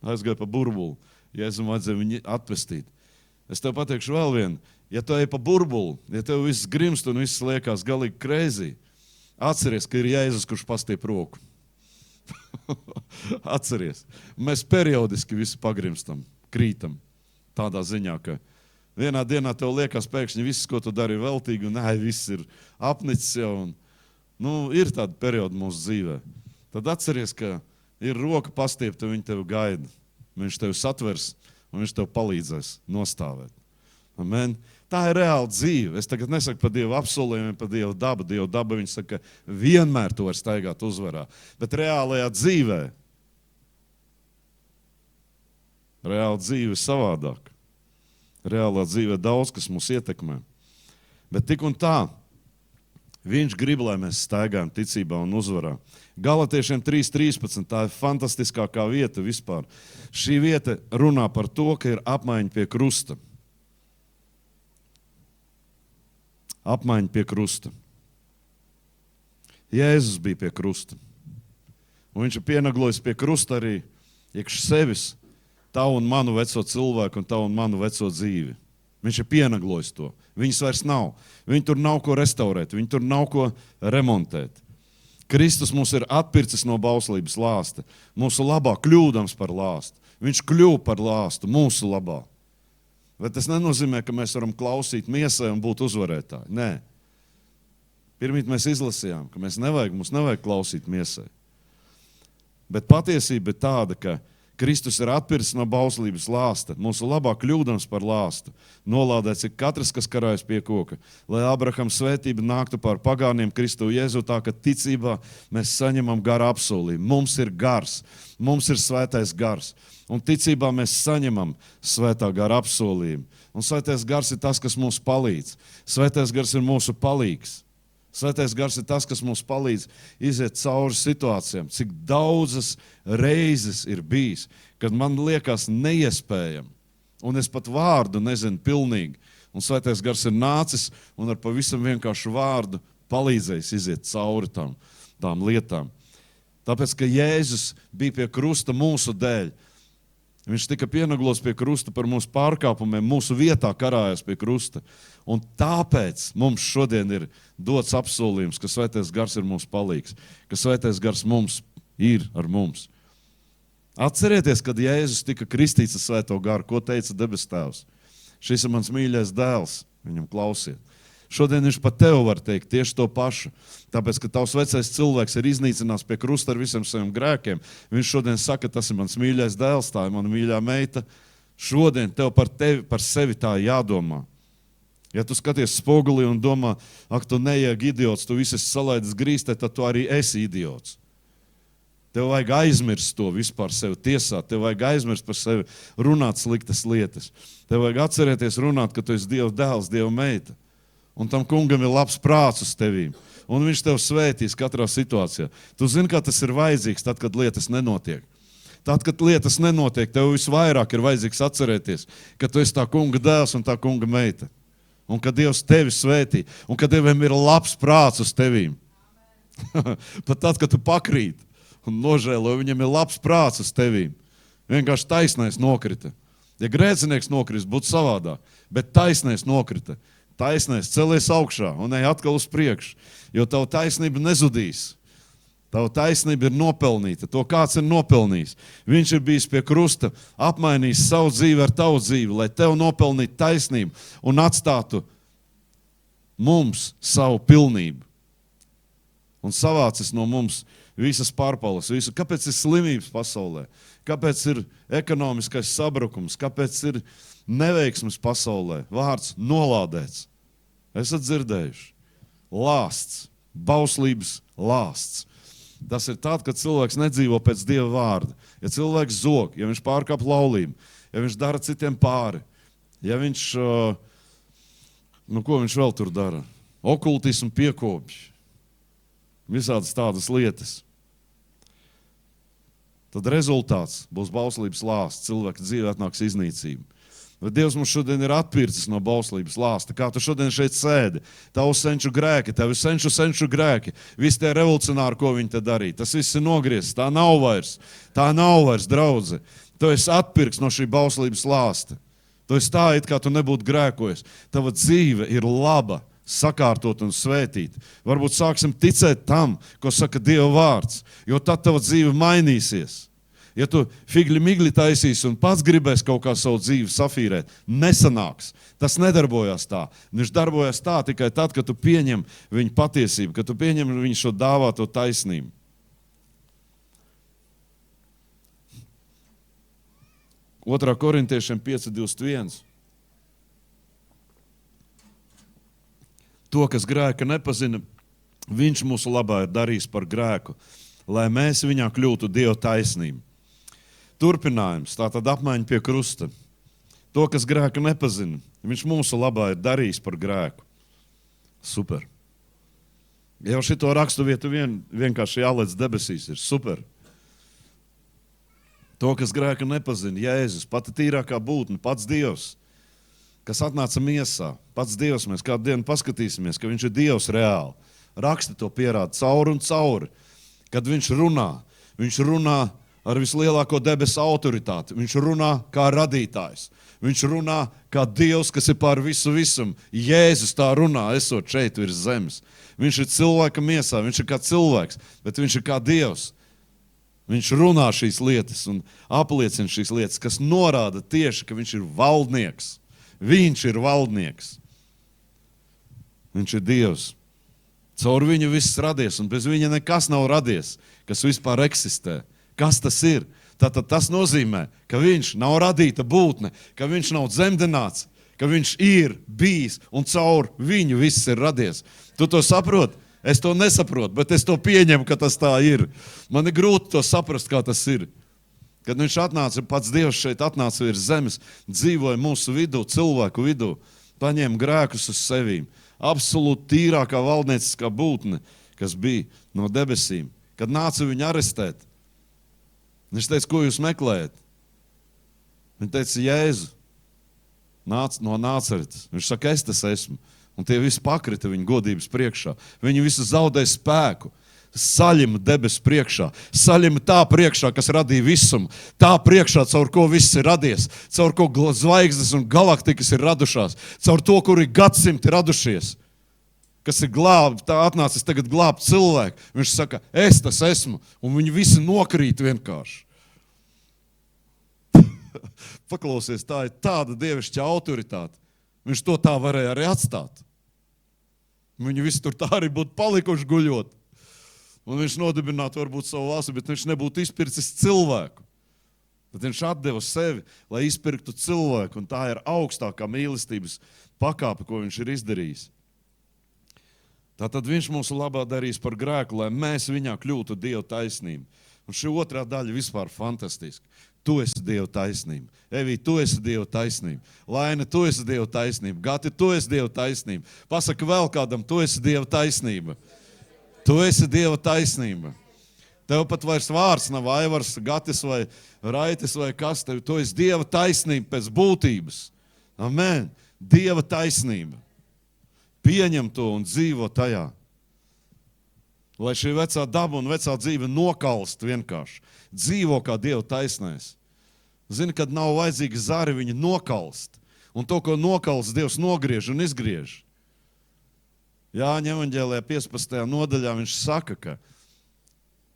aizgāja pa burbuli. Jēzum vajadzēja viņu atvestīt. Es tev pateikšu vēl vienu. Ja tu ej pa burbuli, ja tev viss grimst un viss liekas galīgi crazy, atceries, ka ir Jēzus, kurš pastiep roku. Atceries. Mēs periodiski visi pagrimstam, krītam. Tādā ziņā, ka vienā dienā tev liekas pēkšņi viss, ko tu dari veltīgi, un viss ir apnicis jau. Ir tāda perioda mūsu dzīvē. Tad atceries, ka ir roka pastiepta, viņa tevi gaida. Viņš tevi satvers, un viņš tev palīdzēs nostāvēt. Amen. Tā ir reāla dzīve. Es tagad nesaku par Dievu apsolījumiem, par Dievu dabu. Dievu daba, viņš saka, vienmēr tu vari staigāt uzvarā. Bet reālajā dzīvē, reāla dzīve savādāk. Reālā dzīve daudz, kas mūs ietekmē. Bet tik un tā, viņš grib, lai mēs staigājam ticībā un uzvarā. Galatiešiem 3.13, tā ir fantastiskākā vieta vispār. Šī vieta runā par to, ka ir apmaiņa pie krusta. Apmaiņa pie krusta. Jēzus bija pie krusta. Un viņš ir pienaglojis pie krusta arī iekš sevis tavu un manu veco cilvēku un tavu un manu veco dzīvi. Viņš ir pienaglojis to. Viņas vairs nav. Viņi tur nav ko restaurēt, viņi tur nav ko remontēt. Kristus mūs ir atpircis no bauslības lāsta. Mūsu labā kļūdams par lāstu. Viņš kļuva par lāstu mūsu labā. Bet tas nenozīmē, ka mēs varam klausīt miesai un būt uzvarētāji. Nē. Pirmīt mēs izlasījām, ka mums nevajag klausīt miesai. Bet patiesība ir tāda, ka Kristus ir atpircis no bauslības lāsta, mūsu labā kļūdams par lāstu. Nolādēts ir katrs, kas karājas pie koka, lai Abrahama svētība nāktu pār pagāniem Kristu Jēzu, tā ka ticībā mēs saņemam gara apsolījumu. Mums ir gars, mums ir svētais gars, un ticībā mēs saņemam svētā gara apsolījumu. Un svētais gars ir tas, kas mums palīdz. Svētais gars ir mūsu palīgs. Svētais gars ir tas, kas mums palīdz iziet cauri situācijām. Cik daudzas reizes ir bijis, kad man liekas neiespējami, un es pat vārdu nezinu pilnīgi. Un svētais gars ir nācis un ar pavisam vienkāršu vārdu palīdzējis iziet cauri tām lietām. Tāpēc, ka Jēzus bija pie krusta mūsu dēļ. Viņš tika pienaglots pie krusta par mūsu pārkāpumiem, mūsu vietā karājās pie krusta. Un tāpēc mums šodien ir dots apsolījums, ka svētais gars ir mūsu palīgs, ka svētais gars mums ir ar mums. Atcerieties, kad Jēzus tika kristīts ar svēto garu, ko teica debes tēvs. Šis ir mans mīļais dēls, viņam klausiet. Šodien viņš pat tev var teikt tieši to pašu, tāpēc, ka tavs vecais cilvēks ir iznīcinās pie krusta ar visiem saviem grēkiem. Viņš šodien saka, tas ir mans mīļais dēls, tā ir mana mīļā meita. Šodien tev par sevi tā jādomā. Ja tu skaties spogulī un domā, ak, tu neieg idiots, tu viss esi salaidis grīstē, tad tu arī esi idiots. Tev vajag aizmirst to vispār sevi tiesāt, tev vajag aizmirst par sevi runāt sliktas lietas. Tev vajag atcerēties runāt, ka tu esi Dieva dēls, Dieva meita. Un tam kungam ir labs prāts uz tevīm. Un viņš tev svētīs katrā situācijā. Tu zini, kā tas ir vajadzīgs tad, kad lietas nenotiek. Tad, kad lietas nenotiek, tev visvairāk ir vajadzīgs atcerēties, ka tu esi tā kunga dēls un tā kunga meita. Un ka Dievs tevi svētī. Un ka Dievam ir labs prāts uz tevīm. Pat tad, kad tu pakrīt un nožēlo, viņam ir labs prāts uz tevīm. Vienkārši taisnais nokrita. Ja grēcinieks nokrist, būtu savādāk. Bet taisnais nokrita. Taisnais celies augšā un ej atkal uz priekšu, jo tavu taisnību nezudīs. Tavu taisnība ir nopelnīta. To kāds ir nopelnījis. Viņš ir bijis pie krusta, apmainījis savu dzīvi ar tavu dzīvi, lai tev nopelnītu taisnību un atstātu mums savu pilnību. Un savācis no mums visas pārpalas, visu. Kāpēc ir slimības pasaulē? Kāpēc ir ekonomiskais sabrukums? Kāpēc ir neveiksmes pasaulē? Vārds nolādēts. Esat dzirdējuši? Lāsts, bauslības lāsts. Tas ir tāds, kad cilvēks nedzīvo pēc Dieva vārda. Ja cilvēks zog, ja viņš pārkāp laulību, ja viņš dara citiem pāri, ja viņš, ko viņš vēl tur dara? Okultismu piekopļi, visādas tādas lietas. Tad rezultāts būs bauslības lāsts, cilvēka dzīvē atnāks iznīcība. Bet Dievs mums šodien ir atpircis no bauslības lāsta. Kā tu šodien šeit sēdi? Tavu senču grēki, tavu senču grēki. Visi tie revolucionāri, ko viņi te darīja. Tas viss ir nogriezts. Tā nav vairs, draudze. Tu esi atpirks no šī bauslības lāsta. Tu esi tā, it kā tu nebūtu grēkojis. Tava dzīve ir laba, sakārtot un svētīt. Varbūt sāksim ticēt tam, ko saka Dieva vārds, jo tad tava dzīve mainīsies. Ja tu figli migli taisīs un pats gribēs kaut kā savu dzīvi safīrēt, nesanāks. Tas nedarbojās tā. Viņš darbojas tā tikai tad, kad tu pieņem viņa patiesību, kad tu pieņem viņa šo dāvāto taisnību. Otrā Korintiešiem 5:21. To, kas grēka nepazina, viņš mūsu labā ir darījis par grēku, lai mēs viņā kļūtu Dieva taisnību. Turpinājums, tātad apmaiņa pie krusta. To, kas grēka nepazina, viņš mūsu labā ir darījis par grēku. Super. Jau šito rakstu vietu vienkārši jāliec debesīs ir super. To, kas grēka nepazina, Jēzus, pati tīrākā būtne, pats Dievs, kas atnāca miesā, pats Dievs, mēs kādu dienu paskatīsimies, ka viņš ir Dievs reāli. Raksti to pierāda cauri un cauri. Kad viņš runā ar vislielāko debesu autoritāti. Viņš runā kā radītājs. Viņš runā kā Dievs, kas ir pār visu visumu. Jēzus tā runā, esot šeit virs zemes. Viņš ir cilvēka miesā, viņš ir kā cilvēks, bet viņš ir kā Dievs. Viņš runā šīs lietas un apliecina šīs lietas, kas norāda tieši, ka viņš ir valdnieks. Viņš ir valdnieks. Viņš ir Dievs. Caur viņu viss radies, un bez viņa nekas nav radies, kas vispār eksistē. Kas tas ir? Tātad tas nozīmē, ka viņš nav radīta būtne, ka viņš nav dzemdināts, ka viņš ir bijis, un caur viņu viss ir radies. Tu to saproti? Es to nesaprotu, bet es to pieņemu, ka tas tā ir. Man ir grūti to saprast, kā tas ir. Kad viņš atnāca, pats Dievs šeit atnāca virs zemes, dzīvoja mūsu vidū, cilvēku vidū, paņēma grēkus uz sevīm. Absolūti tīrākā valdnieciskā būtne, kas bija no debesīm. Kad nāca viņu arestēt, viņš teica, ko jūs meklējat? Viņš teica, Jēzu, nāc no Nācaretes. Viņš saka, es tas esmu. Un tie visi pakrita viņa godības priekšā. Viņi visi zaudēja spēku. Saļima debesu priekšā. Saļima tā priekšā, kas radīja visumu. Tā priekšā, caur ko viss ir radies. Caur ko zvaigznes un galaktikas ir radušās. Caur to, kuri gadsimti radušies. Kas ir glābt, tā atnācis tagad glābt cilvēku. Viņš saka, es tas esmu. Un viņi visi nokrīt vienkārši. Paklausies, tā ir tāda dievišķa autoritāte. Viņš to tā varēja arī atstāt. Viņi visi tur tā arī būtu palikuši guļot. Un viņš nodibinātu varbūt savu valsti, bet viņš nebūtu izpircis cilvēku. Tad viņš atdeva sevi, lai izpirktu cilvēku. Un tā ir augstākā mīlestības pakāpe, ko viņš ir izdarījis. Tātad viņš mūsu labā darīs par grēku, lai mēs viņā kļūtu Dieva taisnība. Un šī otrā daļa vispār fantastiska. Tu esi Dieva taisnība. Evī, tu esi Dieva taisnība. Laine, tu esi Dieva taisnība. Gati, tu esi Dieva taisnība. Pasaka vēl kādam, tu esi Dieva taisnība. Tu esi Dieva taisnība. Tev pat vairs vārds nav Aivars, Gatis vai Raitis vai kas tev. Tu esi Dieva taisnība pēc būtības. Amen. Dieva taisnība. Pieņem to un dzīvo tajā. Lai šī vecā daba un vecā dzīve nokalst vienkārši. Dzīvo kā Dieva taisnais. Zini, kad nav vajadzīgi zari, viņi nokalst. Un to, ko nokalst, Dievs nogriež un izgriež. Jāņa evaņģēlijā 15. nodaļā viņš saka, ka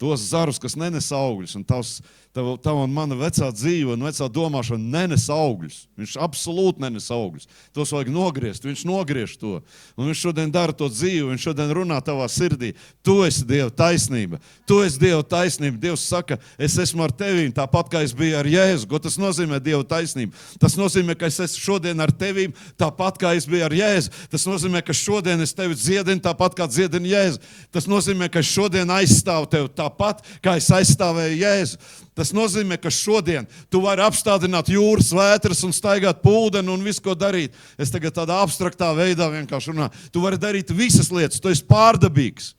tos zarus, kas nenes augļus, un tava un mana vecā dzīve un vecā domāšana nenes augļus. Viņš absolūti nenes augļus. Tos vajag nogriezt, viņš nogriež to. Un viņš šodien dara to dzīvi, viņš šodien runā tavā sirdī. Tu esi Dieva taisnība. Tu esi Dieva taisnība. Dievs saka, es esmu ar tevīm, tāpat kā es biju ar Jēzu. Ko tas nozīmē Dieva taisnība? Tas nozīmē, ka es esmu šodien ar tevīm, tāpat kā es biju ar Jēzu. Tas nozīmē, ka šodien es tevi dziedinu, tāpat kā dziedinu Jēzu. Tas nozīmē, ka es šodien aizstāvu tevi tāpat, kā es aizstāvēju Jēzu. Tas nozīmē, ka šodien tu vari apstādināt jūras vētras un staigāt pūdeni un visu, ko darīt. Es tagad tādā abstraktā veidā vienkārši runāju. Tu vari darīt visas lietas, tu esi pārdabīgs.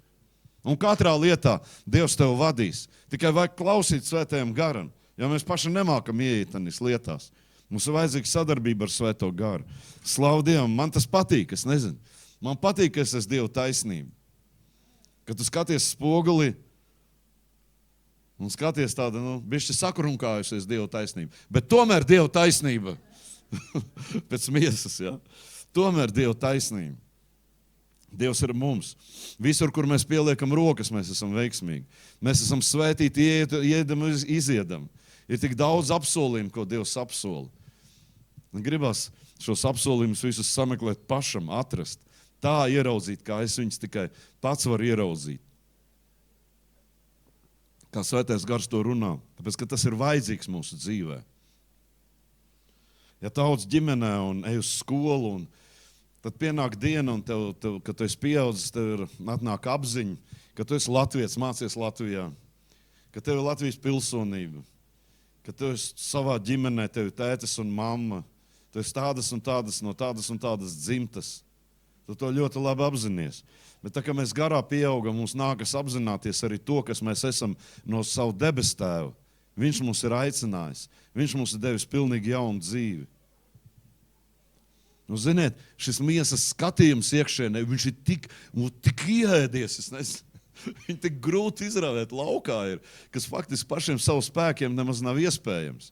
Un katrā lietā Dievs tev vadīs. Tikai vajag klausīt svētajam garam, jo mēs paši nemākam ieiet tanis lietās. Mums ir vajadzīga sadarbība ar svēto garu. Slavu Dievam, man tas patīk, es nezinu. Man patīk, ka es esmu Dieva taisnība. Kad tu skaties spogulī, un skaties tāda, bišķi sakrunkājusies Dieva taisnība. Bet tomēr Dieva taisnība. Pēc miesas, ja? Tomēr Dieva taisnība. Dievs ir mums. Visur, kur mēs pieliekam rokas, mēs esam veiksmīgi. Mēs esam svētīti, iedam, iziedam. Ir tik daudz apsolījumu, ko Dievs apsola. Gribas šos apsolījumus visus sameklēt pašam, atrast. Tā ieraudzīt, kā es viņus tikai pats varu ieraudzīt. Kā svētais gars to runā, tāpēc, ka tas ir vajadzīgs mūsu dzīvē. Ja tauts ģimenē un ej uz skolu, un tad pienāk diena, un tev, kad tu esi pieaudzis, tev ir atnāk apziņa, ka tu esi Latvijas, mācies Latvijā, ka tev ir Latvijas pilsonība, ka tu esi savā ģimenē, tev ir tētis un mamma, tu esi tādas un tādas, no tādas un tādas dzimtas. Tu to ļoti labi apzinies. Bet tā kā mēs garā pieaugam, mums nākas apzināties arī to, kas mēs esam no savu debesu tēvu. Viņš mums ir aicinājis. Viņš mums ir devis pilnīgi jaunu dzīvi. Ziniet, šis miesas skatījums iekšēnē, viņš ir tik ieēdies, es nezinu. Viņi tik grūti izrādēt laukā ir, kas faktiski pašiem savu spēkiem nemaz nav iespējams.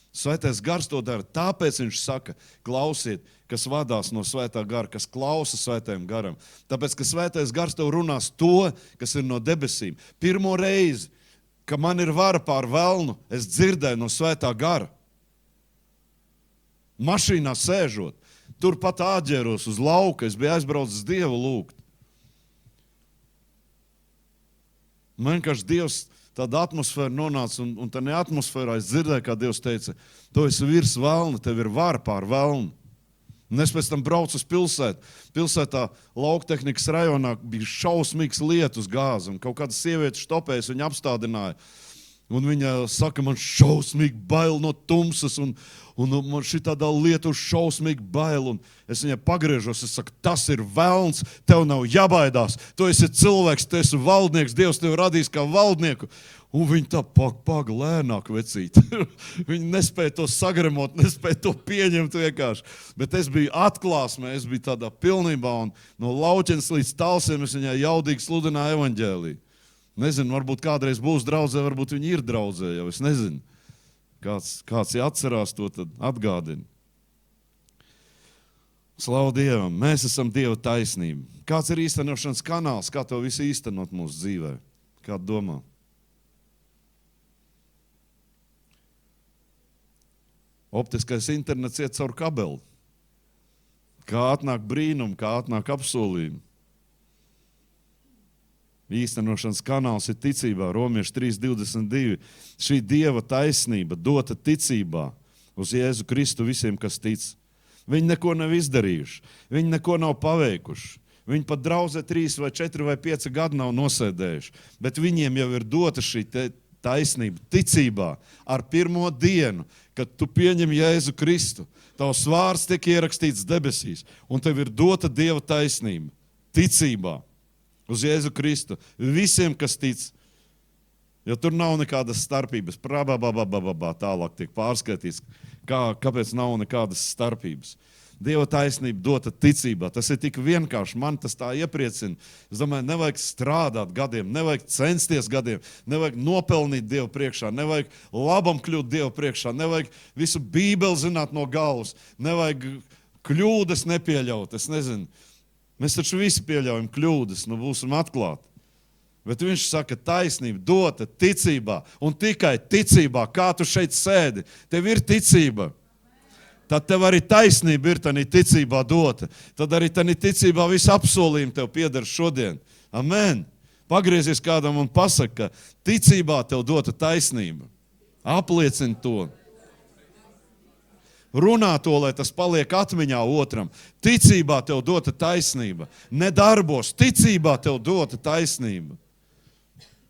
Svētais gars to dara, tāpēc viņš saka, klausiet, kas vadās no svētā gara, kas klausa svētajam garam. Tāpēc, ka svētais gars tev runās to, kas ir no debesīm. Pirmo reizi, ka man ir vara pār velnu, es dzirdēju no svētā gara. Mašīnā sēžot, turpat āģēros uz lauka, es biju aizbraucis Dievu lūgt. Man vienkārši Dievs tāda atmosfēra nonāca, un tā ne atmosfērā es dzirdēju, kā Dievs teica, tu esi virs velna, tev ir vara pār velnu. Un es pēc tam braucu uz pilsētu. Pilsētā lauktehnikas rajonā bija šausmīgs lietus gāze, un kaut kāda sieviete štopējas, viņa apstādināja. Un viņa saka, man šausmīgi bail no tumsas, un man šitādā lietu šausmīgi bail. Un es viņai pagriežos, es saku, tas ir velns, tev nav jābaidās. Tu esi cilvēks, tu esi valdnieks, Dievs tev radījis kā valdnieku. Un viņa tā paga lēnāk vecīt. Viņa nespēja to sagremot, nespēja to pieņemt vienkārši. Bet es biju atklāsmē, es biju tādā pilnībā, un no Lauķenes līdz Talsiem es viņai jaudīgi sludināju evaņģēliju. Nezinu, varbūt kādreiz būs draudzē, varbūt viņi ir draudzē, jau es nezinu. Kāds ja atcerās to, tad atgādina. Slavu Dievam, mēs esam Dieva taisnība. Kāds ir īstenošanas kanāls, kā to visu īstenot mūsu dzīvē? Kā domā? Optiskais internets iet caur kabeli. Kā atnāk brīnumi, kā atnāk apsolījumi. Īstenošanas kanāls ir ticībā, Romieši 3:22. Šī Dieva taisnība dota ticībā uz Jēzu Kristu visiem, kas tic. Viņi neko nav izdarījuši, viņi neko nav paveikuši. Viņi pat draudzē 3 vai 4 vai 5 gadu nav nosēdējuši, bet viņiem jau ir dota šī taisnība ticībā ar pirmo dienu, kad tu pieņem Jēzu Kristu. Tavs vārds tiek ierakstīts debesīs, un tev ir dota Dieva taisnība ticībā. Uz Jēzu Kristu. Visiem, kas tic. Jo tur nav nekādas starpības. Tālāk tiek pārskaitīts. Kāpēc nav nekādas starpības? Dieva taisnība dota ticībā. Tas ir tik vienkārši. Man tas tā iepriecina. Es domāju, nevajag strādāt gadiem, nevajag censties gadiem, nevajag nopelnīt Dievu priekšā, nevajag labam kļūt Dievu priekšā, nevajag visu Bībeli zināt no galvas, nevajag kļūdas nepieļaut. Es nezinu. Mēs taču visi pieļaujam kļūdas, būsim atklāti. Bet viņš saka, taisnība dota ticībā, un tikai ticībā, kā tu šeit sēdi, tev ir ticība. Tad tev arī taisnība ir tādā ticībā dota. Tad arī tādā ticībā visu apsolījumu tev pieder šodien. Amen. Pagriezies kādam un pasaka, ka ticībā tev dota taisnība. Apliecini to. Runā to, lai tas paliek atmiņā otram. Ticībā tev dota taisnība. Ne darbos, ticībā tev dota taisnība.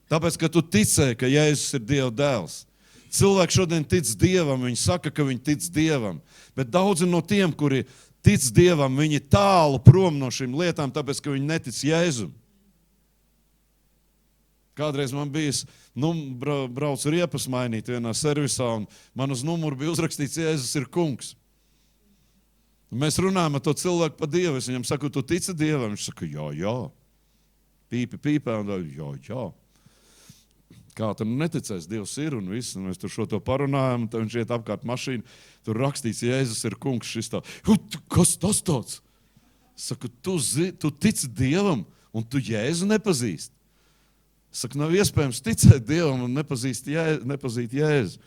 Tāpēc, ka tu ticēji, ka Jēzus ir Dieva dēls. Cilvēki šodien tic Dievam, viņi saka, ka viņi tic Dievam. Bet daudzi no tiem, kuri tic Dievam, viņi tālu prom no šīm lietām, tāpēc, ka viņi netic Jēzum. Kādreiz man bijis, braucu riepas mainīt vienā servisā, un man uz numuru bija uzrakstīts, Jēzus ir kungs. Un mēs runājam ar to cilvēku par Dievu. Es viņam saku, tu tici Dievam? Viņš saka, jā. Pīpē, un jā. Kā tu neticēs, Dievs ir, un viss. Un mēs tur šo to parunājam, un tad viņš iet apkārt mašīnu. Tur rakstīts, Jēzus ir kungs. Šis tā, kas tas tāds? Saku, tu tici Dievam, un tu Jēzu nepazīsti. Saka, nav iespējams ticēt Dievam un nepazīt Jēzu.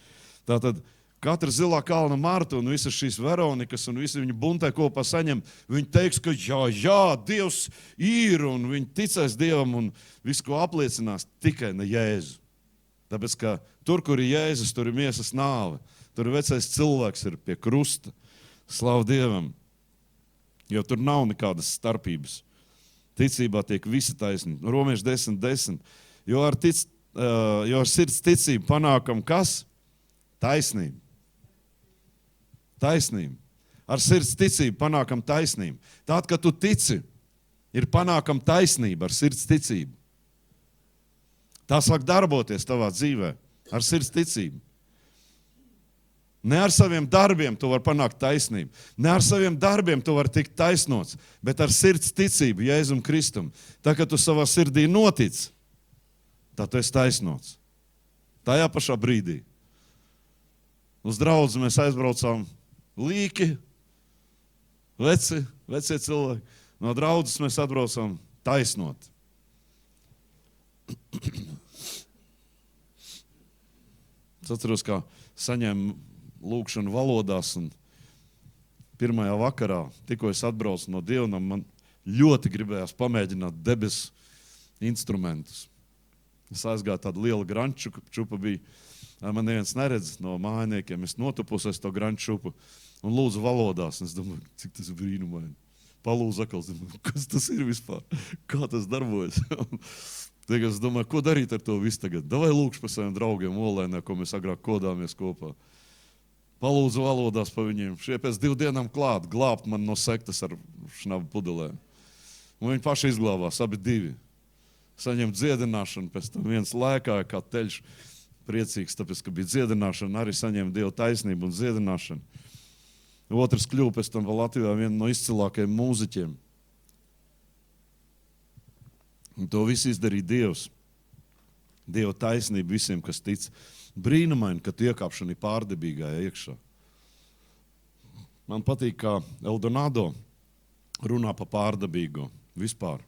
Tātad katra zilā kalna Marta un visas šīs Veronikas un visi viņu buntē kopā saņem, viņi teiks, ka jā, Dievs ir un viņi ticēs Dievam un visu, ko apliecinās, tikai ne Jēzu. Tāpēc, ka tur, kur ir Jēzus, tur ir miesas nāve. Tur vecais cilvēks ir pie krusta. Slavu Dievam. Jo tur nav nekādas starpības. Ticībā tiek visi taisnība. Romieši 10:10. Jo ar sirds ticību panākam kas? Taisnība. Taisnība. Ar sirds ticību panākam taisnību. Tātad, kad tu tici, ir panākam taisnība ar sirds ticību. Tā sāk darboties tavā dzīvē ar sirds ticību. Ne ar saviem darbiem tu vari panākt taisnību. Ne ar saviem darbiem tu vari tikt taisnots, bet ar sirds ticību Jēzum Kristum. Tā, kad tu savā sirdī notic, tā tu esi taisnots. Tajā pašā brīdī. Uz draudzi mēs aizbraucām līki, vecie cilvēki. No draudzes mēs atbraucām taisnot. Es atceros, kā saņēmu lūkšanu valodās, un pirmajā vakarā, tikko es atbraucu no dievnam, man ļoti gribējās pamēģināt debesu instrumentus. Es aizgāju tādu lielu grančupu bija, man neviens neredz no mājiniekiem, es notupos aiz to grančupu un lūdzu valodās, un es domāju, cik tas brīnumaini. Palūdzu atkal, kas tas ir vispār, kā tas darbojas. Tagad es domāju, ko darīt ar to visu tagad? Davai lūkšu par saviem draugiem Olēnē, ko mēs agrāk kodāmies kopā. Palūdzu valodās pa viņiem. Šie pēc 2 dienām glābt man no sektas ar šnabu pudelēm. Un viņi paši izglābās, abi 2. Saņem dziedināšanu, pēc tam viens lēkāja kā teļš priecīgs, tāpēc, ka bija dziedināšana, arī saņem Dievu taisnību un dziedināšanu. Otrs kļuva pēc tam vēl Latvijā viena no izcilākajiem mūziķiem. Un to visu izdarīja Dievs. Dieva taisnība visiem, kas tic. Brīnumaini, ka iekāpšana ir pārdabīgā iekšā. Man patīk, kā Eldonado runā pa pārdabīgo vispār.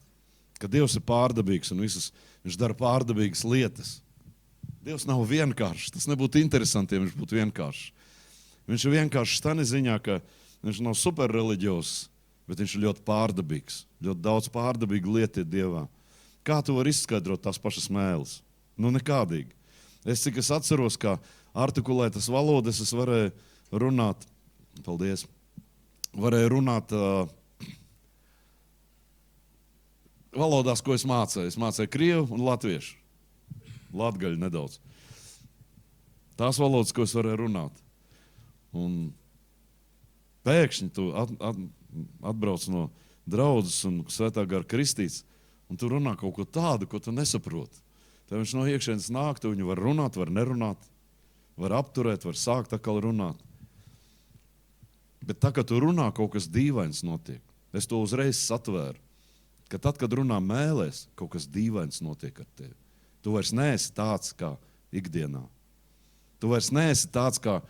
Ka Dievs ir pārdabīgs un viņš dara pārdabīgas lietas. Dievs nav vienkāršs. Tas nebūtu interesanti, ja viņš būtu vienkāršs. Viņš ir vienkāršs tādā ziņā, ka viņš nav superreliģiozs, bet viņš ir ļoti pārdabīgs. Ļoti daudz pārdabīgu lietu ir Dievā. Kā tu vari izskaidrot tās pašas mēles? Nu, nekādīgi. Cik es atceros, kā artikulētas valodas, es varēju runāt, paldies, varēju runāt valodās, ko es mācēju. Es mācēju krievu un latviešu. Latgaļu nedaudz. Tās valodas, ko es varēju runāt. Un pēkšņi tu atbrauc no draudzes un svētā gara kristīts, un tu runā kaut ko tādu, ko tu nesaproti. Tad viņš no iekšienes nāk, tu viņu var runāt, var nerunāt, var apturēt, var sākt atkal runāt. Bet tā, kad tu runā, kaut kas dīvains notiek. Es to uzreiz satvēru, ka tad, kad runā mēlēs, kaut kas dīvains notiek ar tevi. Tu vairs neesi tāds kā ikdienā. Tu vairs neesi tāds kā,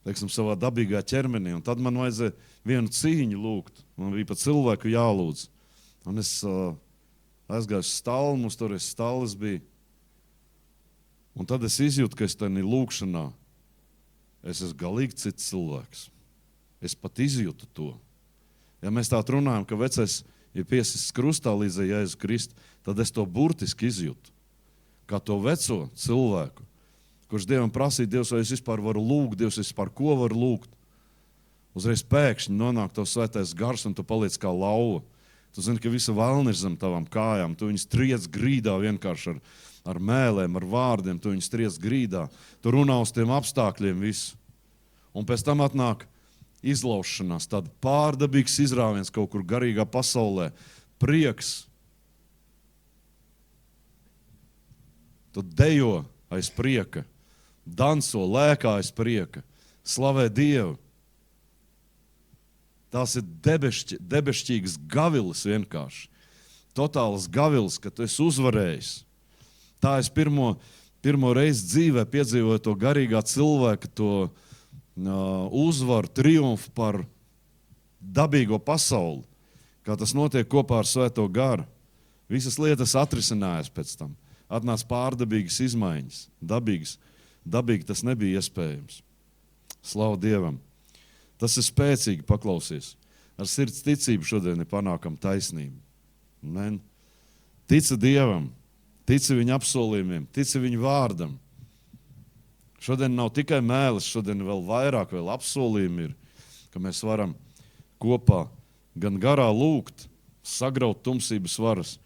teiksim, savā dabīgā ķermenī. Un tad man vajadzēja vienu cīņu lūgt. Man bija pa cilvēku jālūdz. Un es aizgāju uz stalli, mums toreiz stallis bija. Un tad es izjūtu, ka es tajā lūkšanā, es esmu galīgi cits cilvēks. Es pat izjūtu to. Ja mēs tā runājam, ka vecais ir piesists krustā līdz Jēzu Kristu, tad es to burtiski izjūtu. Kā to veco cilvēku, kurš Dievam prasīja, Dievs, vai es vispār varu lūgt, Dievs, es par ko varu lūgt. Uzreiz pēkšņi nonāk tev svētais gars un tu paliec kā lauva. Tu zini, ka visa vēlna ir zem tavām kājām. Tu viņus triec grīdā vienkārši ar mēlēm, ar vārdiem. Tu viņus triec grīdā. Tu runā uz tiem apstākļiem visu. Un pēc tam atnāk izlaušanās, tāda pārdabīgs izrāviens kaut kur garīgā pasaulē. Prieks. Tu dejo aiz prieka. Danso, lēkā aiz prieka. Slavē Dievu. Tās ir debešķīgas gavilas vienkārši. Totālas gavilas, ka tu esi uzvarējis. Tā es pirmo reizi dzīvē piedzīvoju to garīgā cilvēka, to uzvaru, triumfu par dabīgo pasauli. Kā tas notiek kopā ar Svēto garu. Visas lietas atrisinājās pēc tam. Atnāca pārdabīgas izmaiņas. Dabīgi tas nebija iespējams. Slavu Dievam. Tas ir spēcīgi, paklausies. Ar sirds ticību šodien ir panākama taisnība. Amen. Tici Dievam, tici viņa apsolījumiem, tici viņa vārdam. Šodien nav tikai mēlis, šodien vēl vairāk, vēl apsolījumi ir, ka mēs varam kopā gan garā lūgt, sagraut tumsības varas,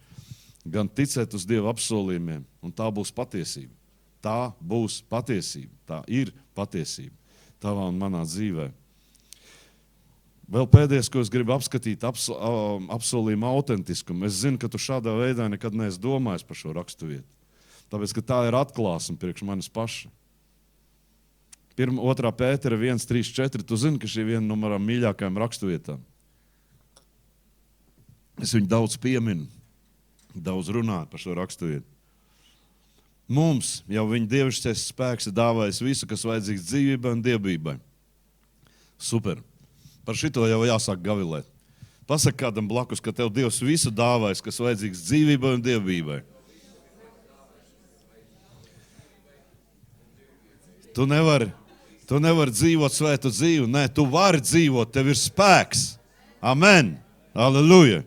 gan ticēt uz Dieva apsolījumiem, un tā būs patiesība. Tā būs patiesība. Tā ir patiesība. Tavā un manā dzīvē. Vēl pēdējais, ko es gribu apskatīt, apsolījuma autentiskumu. Es zinu, ka tu šādā veidā nekad neesi domājis par šo raksturvietu. Tāpēc, ka tā ir atklāsme priekš manis paša. 2. Pētera 1:3-4. Tu zini, ka šī viena no manām mīļākajām raksturvietām. Es viņu daudz pieminu. daudz runāt par šo raksturvietu. Mums jau viņa dievišķais spēks ir dāvājis visu, kas vajadzīgs dzīvībai un dievībai. Super. Par šito jau jāsāk gavilēt. Pasaka kādam blakus, ka tev Dievs visu dāvājis, kas vajadzīgs dzīvībai un dievībai. Tu nevari dzīvot svētu dzīvi. Nē, tu vari dzīvot, tev ir spēks. Amen. Aleluja.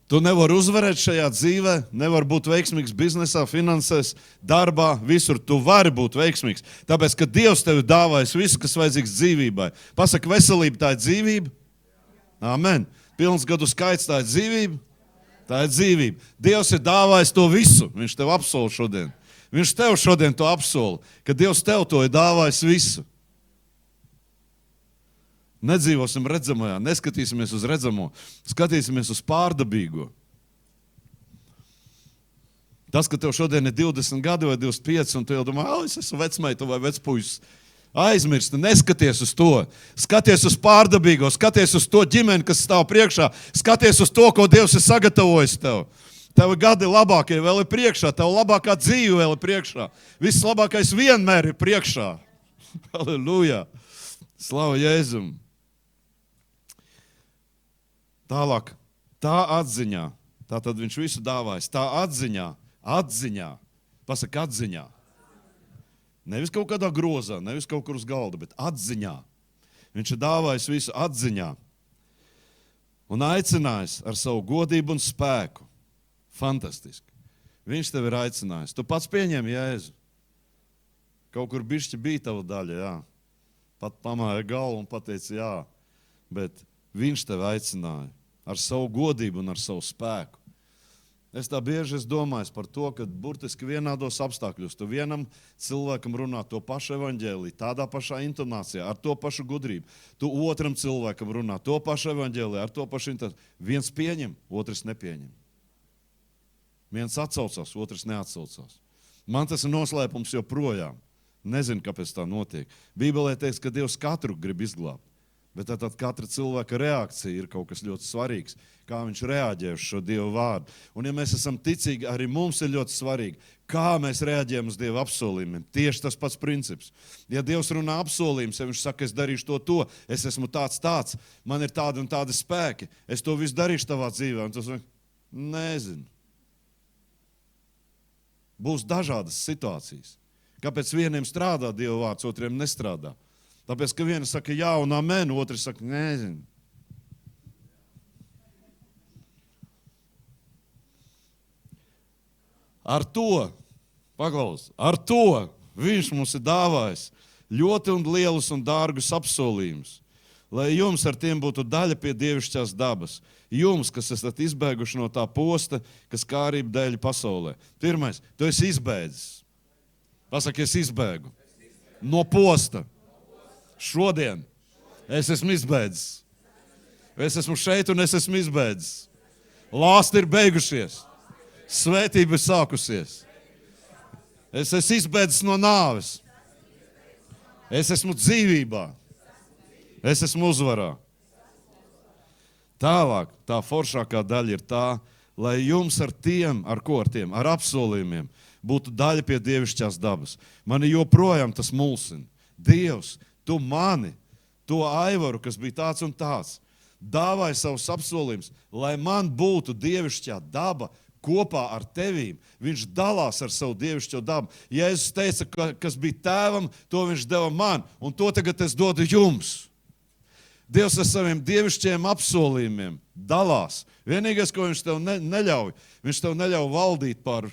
Tu nevari uzvarēt šajā dzīvē, nevari būt veiksmīgs biznesā, finansēs, darbā, visur. Tu vari būt veiksmīgs. Tāpēc, ka Dievs tev dāvājas visu, kas vajadzīgs dzīvībai. Pasaka, veselība tā ir dzīvība. Amen. Pilns gadu skaits tā ir dzīvība. Tā ir dzīvība. Dievs ir dāvājis to visu. Viņš tev apsola šodien. Viņš tev šodien to apsola, ka Dievs tev to ir dāvājis visu. Nedzīvosim redzamajā, neskatīsimies uz redzamo, skatīsimies uz pārdabīgo. Tas, ka tev šodien ir 20 gadi vai 25, un tu jau domā, es esmu vecmeita vai vecpuisis. Aizmirsti, neskaties uz to. Skaties uz pārdabīgo, skaties uz to ģimeni, kas stāv priekšā. Skaties uz to, ko Dievs ir sagatavojis tev. Tev gadi labākie vēl ir priekšā, tev labākā dzīve vēl ir priekšā. Viss labākais vienmēr ir priekšā. Halleluja! Slava Jēzum! Tālāk, tā atziņā, tātad viņš visu dāvājas, tā atziņā, pasaka atziņā. Nevis kaut kādā grozā, nevis kaut kur uz galda, bet atziņā. Viņš ir dāvājis visu atziņā un aicinājis ar savu godību un spēku. Fantastiski. Viņš tev ir aicinājis. Tu pats pieņem Jēzu. Kaut kur bišķi bija tava daļa, jā. Pat pamāja galvu un pateica jā, bet viņš tev aicināja ar savu godību un ar savu spēku. Es tā bieži domāju par to, ka burtiski vienādos apstākļos tu vienam cilvēkam runā to pašu evaņģēliju, tādā pašā intonācijā, ar to pašu gudrību. Tu otram cilvēkam runā to pašu evaņģēliju, ar to pašu intonāciju. Viens pieņem, otrs nepieņem. Viens atsaucās, otrs neatsaucās. Man tas ir noslēpums joprojām. Nezinu, kāpēc tā notiek. Bībelē teiks, ka Dievs katru grib izglābt. Bet tad katra cilvēka reakcija ir kaut kas ļoti svarīgs, kā viņš reaģē uz šo Dievu vārdu. Un ja mēs esam ticīgi, arī mums ir ļoti svarīgi, kā mēs reaģējam uz Dieva apsolījumiem. Tieši tas pats princips. Ja Dievs runā apsolījums, ja viņš saka, es darīšu to, es esmu tāds, man ir tādi un tādi spēki, es to visu darīšu tavā dzīvē. Un tas nezinu. Būs dažādas situācijas. Kāpēc vieniem strādā Dieva vārds, otriem nestrādā? Tāpēc, ka viena saka jā un amen, otrs saka nezinu. Ar to viņš mums ir dāvājis ļoti un lielus un dārgus apsolījumus, lai jums ar tiem būtu daļa pie dievišķās dabas. Jums, kas esat izbēguši no tā posta, kas kārība dēļ pasaulē. Pirmais, tu esi izbēdzis. Pasaki, es izbēgu. No posta. Šodien es esmu izbēdzis. Es esmu šeit un es esmu izbēdzis. Lāsti ir beigušies. Svētība ir sākusies. Es esmu izbēdzis no nāves. Es esmu dzīvībā. Es esmu uzvarā. Tālāk, tā foršākā daļa ir tā, lai jums ar tiem, ar apsolījumiem, būtu daļa pie dievišķās dabas. Mani joprojām tas mulsina. Dievs, tu mani, to Aivaru, kas bija tāds un tāds, dāvāja savus apsolījumus, lai man būtu dievišķā daba kopā ar tevīm. Viņš dalās ar savu dievišķo dabu. Jēzus teica, kas bija tēvam, to viņš deva man, un to tagad es dodu jums. Dievs ar saviem dievišķiem apsolījumiem dalās. Vienīgais, ko viņš tev neļauj, viņš tev neļauj valdīt par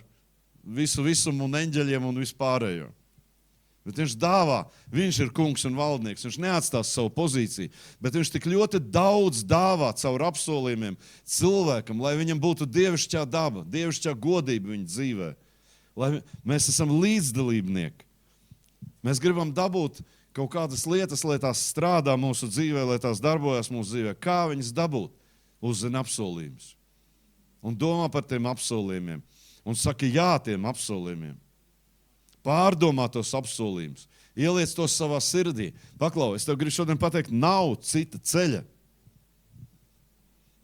visu visumu un eņģeļiem un vispārējo. Bet viņš dāvā, viņš ir kungs un valdnieks, viņš neatstās savu pozīciju, bet viņš tik ļoti daudz dāvā caur apsolījumiem cilvēkam, lai viņam būtu dievišķā daba, dievišķā godība viņa dzīvē, lai mēs esam līdzdalībnieki. Mēs gribam dabūt kaut kādas lietas, lai tās strādā mūsu dzīvē, lai tās darbojas mūsu dzīvē. Kā viņas dabūt? Uzzina apsolījumus. Un domā par tiem apsolījumiem. Un saka jā tiem apsolījumiem. Pārdomā tos apsolījumus. Ieliec tos savā sirdī. Paklau, es tev gribu šodien pateikt, nav cita ceļa.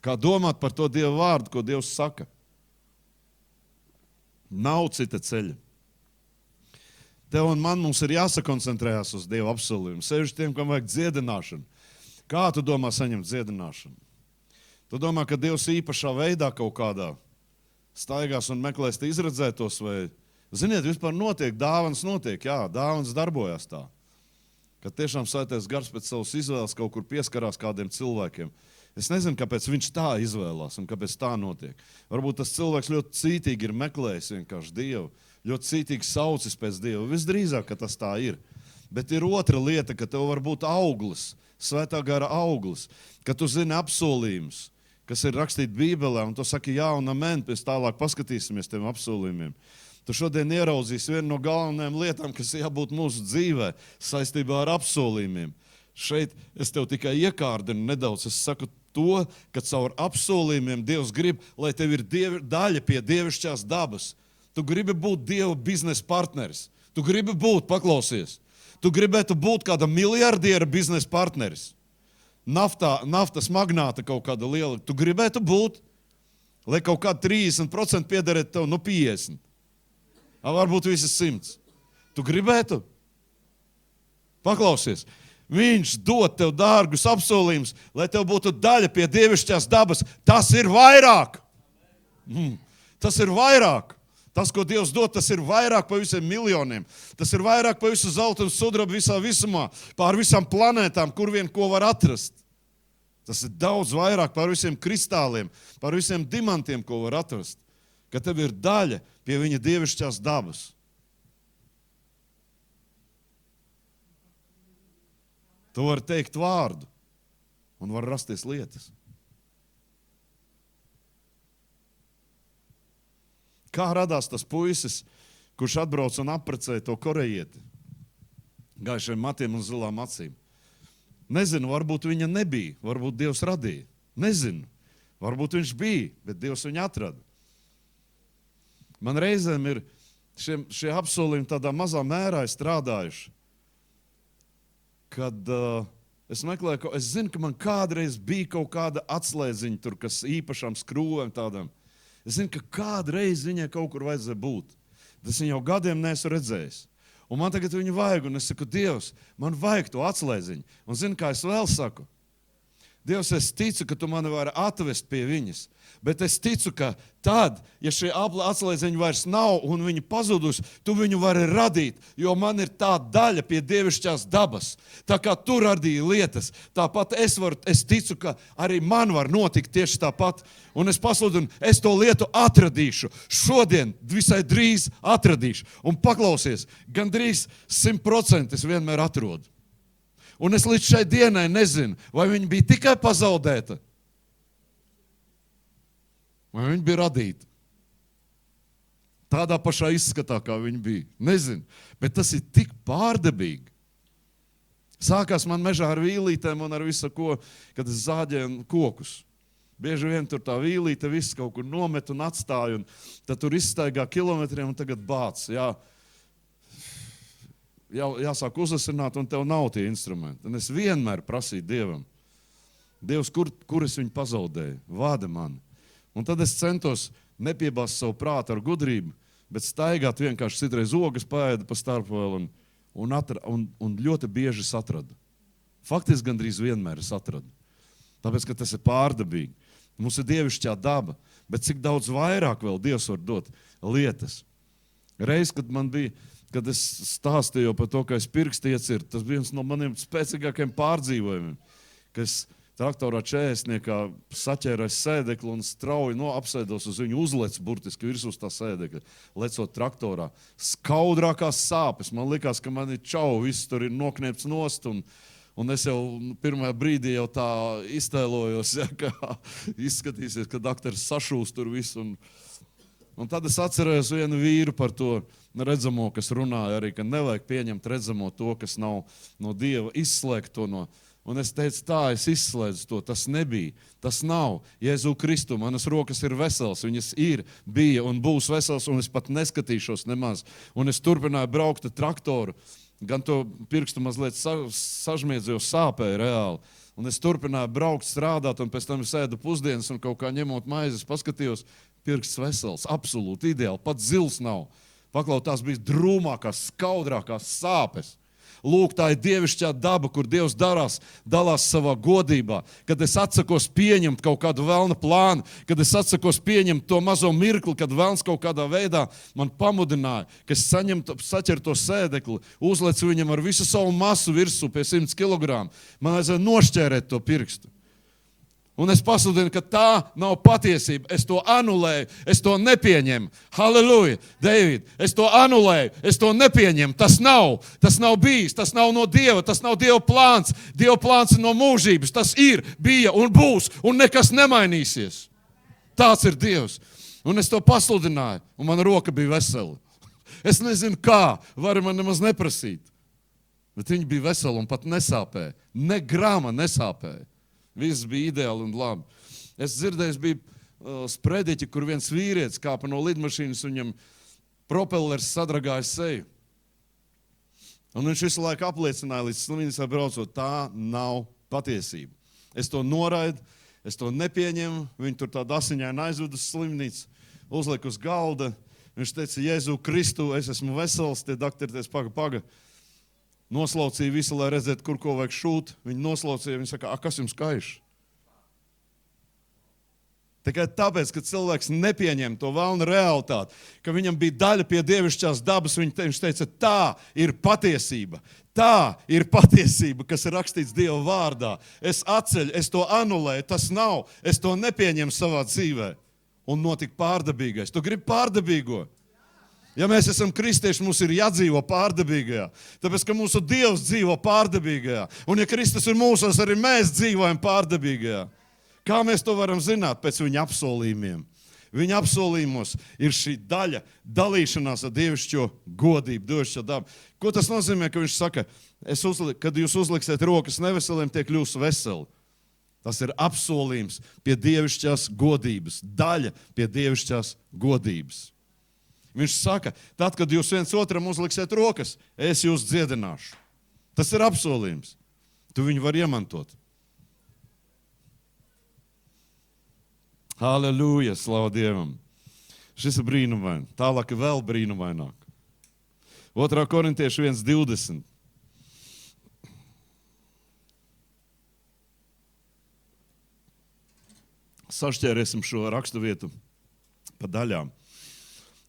Kā domāt par to Dieva vārdu, ko Dievs saka. Nav cita ceļa. Tev un man mums ir jāsakoncentrējās uz Dieva apsolījumu. Sevišķi tiem, kam vajag dziedināšanu. Kā tu domā saņemt dziedināšanu? Tu domā, ka Dievs īpašā veidā kaut kādā staigās un meklēs te izredzētos vai... Ziniet, vispār notiek, dāvans notiek, jā, dāvans darbojas tā. Kad tiešām Svētais Gars pēc savas izvēles kaut kur pieskarās kādiem cilvēkiem. Es nezinu, kāpēc viņš tā izvēlās un kāpēc tā notiek. Varbūt tas cilvēks ļoti cītīgi ir meklējis vienkārši Dievu, ļoti cītīgi saucis pēc Dievu. Visdrīzāk, ka tas tā ir. Bet ir otra lieta, ka tev var būt auglis, Svētā Gara auglis, ka tu zini apsolījumus, kas ir rakstīti Bībelē, un tu saki jā un amen, pēc tālāk paskatīsimies tiem apsolījumiem. Tu šodien ieraudzīsi vienu no galvenajām lietām, kas jābūt mūsu dzīvē saistībā ar apsolījumiem. Šeit es tev tikai iekārdinu nedaudz. Es saku to, ka caur apsolījumiem Dievs grib, lai tev ir daļa pie dievišķās dabas. Tu gribi būt Dieva biznesa partneris. Tu gribi būt, paklausies. Tu gribētu būt kāda miljardiera biznesa partneris. Naftas magnāta kaut kāda liela. Tu gribētu būt, lai kaut kāda 30% piederētu tev, 50%. Varbūt visas 100. Tu gribētu? Paklausies. Viņš dod tev dārgus apsolījumus, lai tev būtu daļa pie dievišķās dabas. Tas ir vairāk. Tas ir vairāk. Tas, ko Dievs dod, tas ir vairāk par visiem miljoniem. Tas ir vairāk par visu zeltu un sudrabu visā visumā, pār visām planētām, kur vien ko var atrast. Tas ir daudz vairāk par visiem kristāliem, par visiem dimantiem, ko var atrast. Ka tev ir daļa pie viņa dievišķās dabas. Tu vari teikt vārdu un var rasties lietas. Kā radās tas puisis, kurš atbrauc un apprecēja to korejieti? Gaišiem matiem un zilām acīm. Nezinu, varbūt viņa nebija, varbūt Dievs radīja. Nezinu, varbūt viņš bija, bet Dievs viņu atrada. Man reizēm ir šie apsolījumi tādā mazā mērā strādājuši, kad es meklēju, es zinu, ka man kādreiz bija kaut kāda atslēdziņa tur, kas īpašām skrūvēm tādām. Es zinu, ka kādreiz viņai kaut kur vajadzēja būt. Es viņu jau gadiem neesmu redzējis. Un man tagad viņu vajag, un es saku, Dievs, man vajag to atslēdziņu. Un zinu, kā es vēl saku? Dievs, es ticu, ka tu mani vari atvest pie viņas, bet es ticu, ka tad, ja šie atslēdziņi vairs nav un viņi pazudus, tu viņu vari radīt, jo man ir tā daļa pie dievišķās dabas. Tā kā tu radīji lietas, tāpat es ticu, ka arī man var notikt tieši tāpat. Un es pasludinu, es to lietu atradīšu. Šodien visai drīz atradīšu. Un paklausies, gandrīz 100% es vienmēr atrodu. Un es līdz šai dienai nezinu, vai viņa bija tikai pazaudēta, vai viņa bija radīta. Tādā pašā izskatā, kā viņa bija. Nezinu, bet tas ir tik pārdabīgi. Sākās man mežā ar vīlītēm un ar visu ko, kad es zāģēju kokus. Bieži vien tur tā vīlīte viss kaut kur nomet un atstāja, un tad tur izstaigā kilometriem un tagad bāc, jā. Jāsāk uzasināt, un tev nav tie instrumenti. Un es vienmēr prasīju Dievam. Dievs, kur es viņu pazaudēju? Vāda mani. Un tad es centos nepiebāzt savu prātu ar gudrību, bet staigāt vienkārši citreiz ogas paēda pa starpu vēl un ļoti bieži es atradu. Faktiski gandrīz vienmēr es atradu. Tāpēc, ka tas ir pārdabīgi. Mums ir dievišķā daba, bet cik daudz vairāk vēl Dievs var dot lietas. Reiz, kad es stāstīju par to, ka es pirksti iecirtu, tas bija viens no maniem spēcīgākajiem pārdzīvojumiem, ka es traktorā 40-niekā saķēru sēdekli un strauji apsēdos uz viņu, uzlec burtiski virs uz tā sēdekļa, lecot traktorā. Skaudrākās sāpes, man likās, ka man ir čau, viss tur ir nokniepts nost, un es jau pirmajā brīdī jau tā iztēlojos, ja, kā izskatīsies, ka dakteris sašūs tur visu. Un tad es atcerējos vienu vīru par to redzamo, kas runāja arī, ka nevajag pieņemt redzamo to, kas nav no Dieva, izslēgt to no. Un es teicu, tā, es izslēdzu to, tas nebija, tas nav. Jēzu Kristu, manas rokas ir veselas, viņas bija un būs veselas, un es pat neskatīšos nemaz. Un es turpināju braukt ar traktoru, gan to pirkstu mazliet sažmiedzēju, sāpēju reāli. Un es turpināju braukt, strādāt, un pēc tam es ēdu pusdienas, un kaut kā ņemot maizes, paskatījos, pirksts vesels, absolūti ideāli, pat zils nav. Paklaut, tās bija drūmākās, skaudrākās sāpes. Lūk, tā ir dievišķā daba, kur Dievs dalās savā godībā. Kad es atsakos pieņemt kaut kādu velna plānu, kad es atsakos pieņemt to mazo mirkli, kad velns kaut kādā veidā man pamudināja, ka es saķeru to sēdekli, uzlecu viņam ar visu savu masu virsū pie 100 kg. Man vajadzēja nošķērēt to pirkstu. Un es pasludinu, ka tā nav patiesība. Es to anulēju, es to nepieņemu. Halleluja, David, es to anulēju, es to nepieņemu. Tas nav bijis, tas nav no Dieva, tas nav Dieva plāns. Dieva plāns ir no mūžības, tas ir, bija un būs, un nekas nemainīsies. Tāds ir Dievs. Un es to pasludināju, un mana roka bija vesela. Es nezinu kā, vari man nemaz neprasīt. Bet viņa bija vesela un pat nesāpēja. Ne grama nesāpēja. Viss bija ideāli un labi. Es dzirdēju, bija sprediķi, kur viens vīrietis kāpa no lidmašīnas, viņam propellers sadragāja seju. Un viņš visu laiku apliecināja līdz slimnīcā braucot, tā nav patiesība. Es to noraidu, es to nepieņemu, viņi tur tādu asiņainu aizvedu uz slimnīcu, uzliek uz galda. Viņš teica, Jēzu Kristu, es esmu vesels, tie daktori teica, paga. Noslaucīja visu, lai redzētu, kur ko vajag šūt. Viņi noslaucīja, viņi saka, kas jums kaiš? Tikai tāpēc, ka cilvēks nepieņem to velna realitāti, ka viņam bija daļa pie dievišķās dabas, viņš teica, tā ir patiesība. Tā ir patiesība, kas ir rakstīts Dieva vārdā. Es atceļu, es to anulēju, tas nav, es to nepieņemu savā dzīvē. Un notika pārdabīgais. Tu gribi pārdabīgo? Ja mēs esam kristieši, mums ir jādzīvo pārdabīgajā. Tāpēc, ka mūsu Dievs dzīvo pārdabīgajā. Un ja Kristus ir mūsos, arī mēs dzīvojam pārdabīgajā. Kā mēs to varam zināt? Pēc viņa apsolījumiem. Viņa apsolījumos ir šī daļa dalīšanās ar dievišķo godību, dievišķo dabu. Ko tas nozīmē, ka viņš saka, kad jūs uzliksiet rokas neveseliem, tie kļūs veseli. Tas ir apsolījums pie dievišķās godības. Daļa pie dievišķās godības. Viņš saka, tad, kad jūs viens otram uzliksiet rokas, es jūs dziedināšu. Tas ir apsolījums. Tu viņu vari iemantot. Halleluja, slavu Dievam. Šis ir brīnumaini. Tālāk ir vēl brīnumaināk. 2. Korintiešu 1:20. Sašķērēsim šo raksturvietu pa daļām.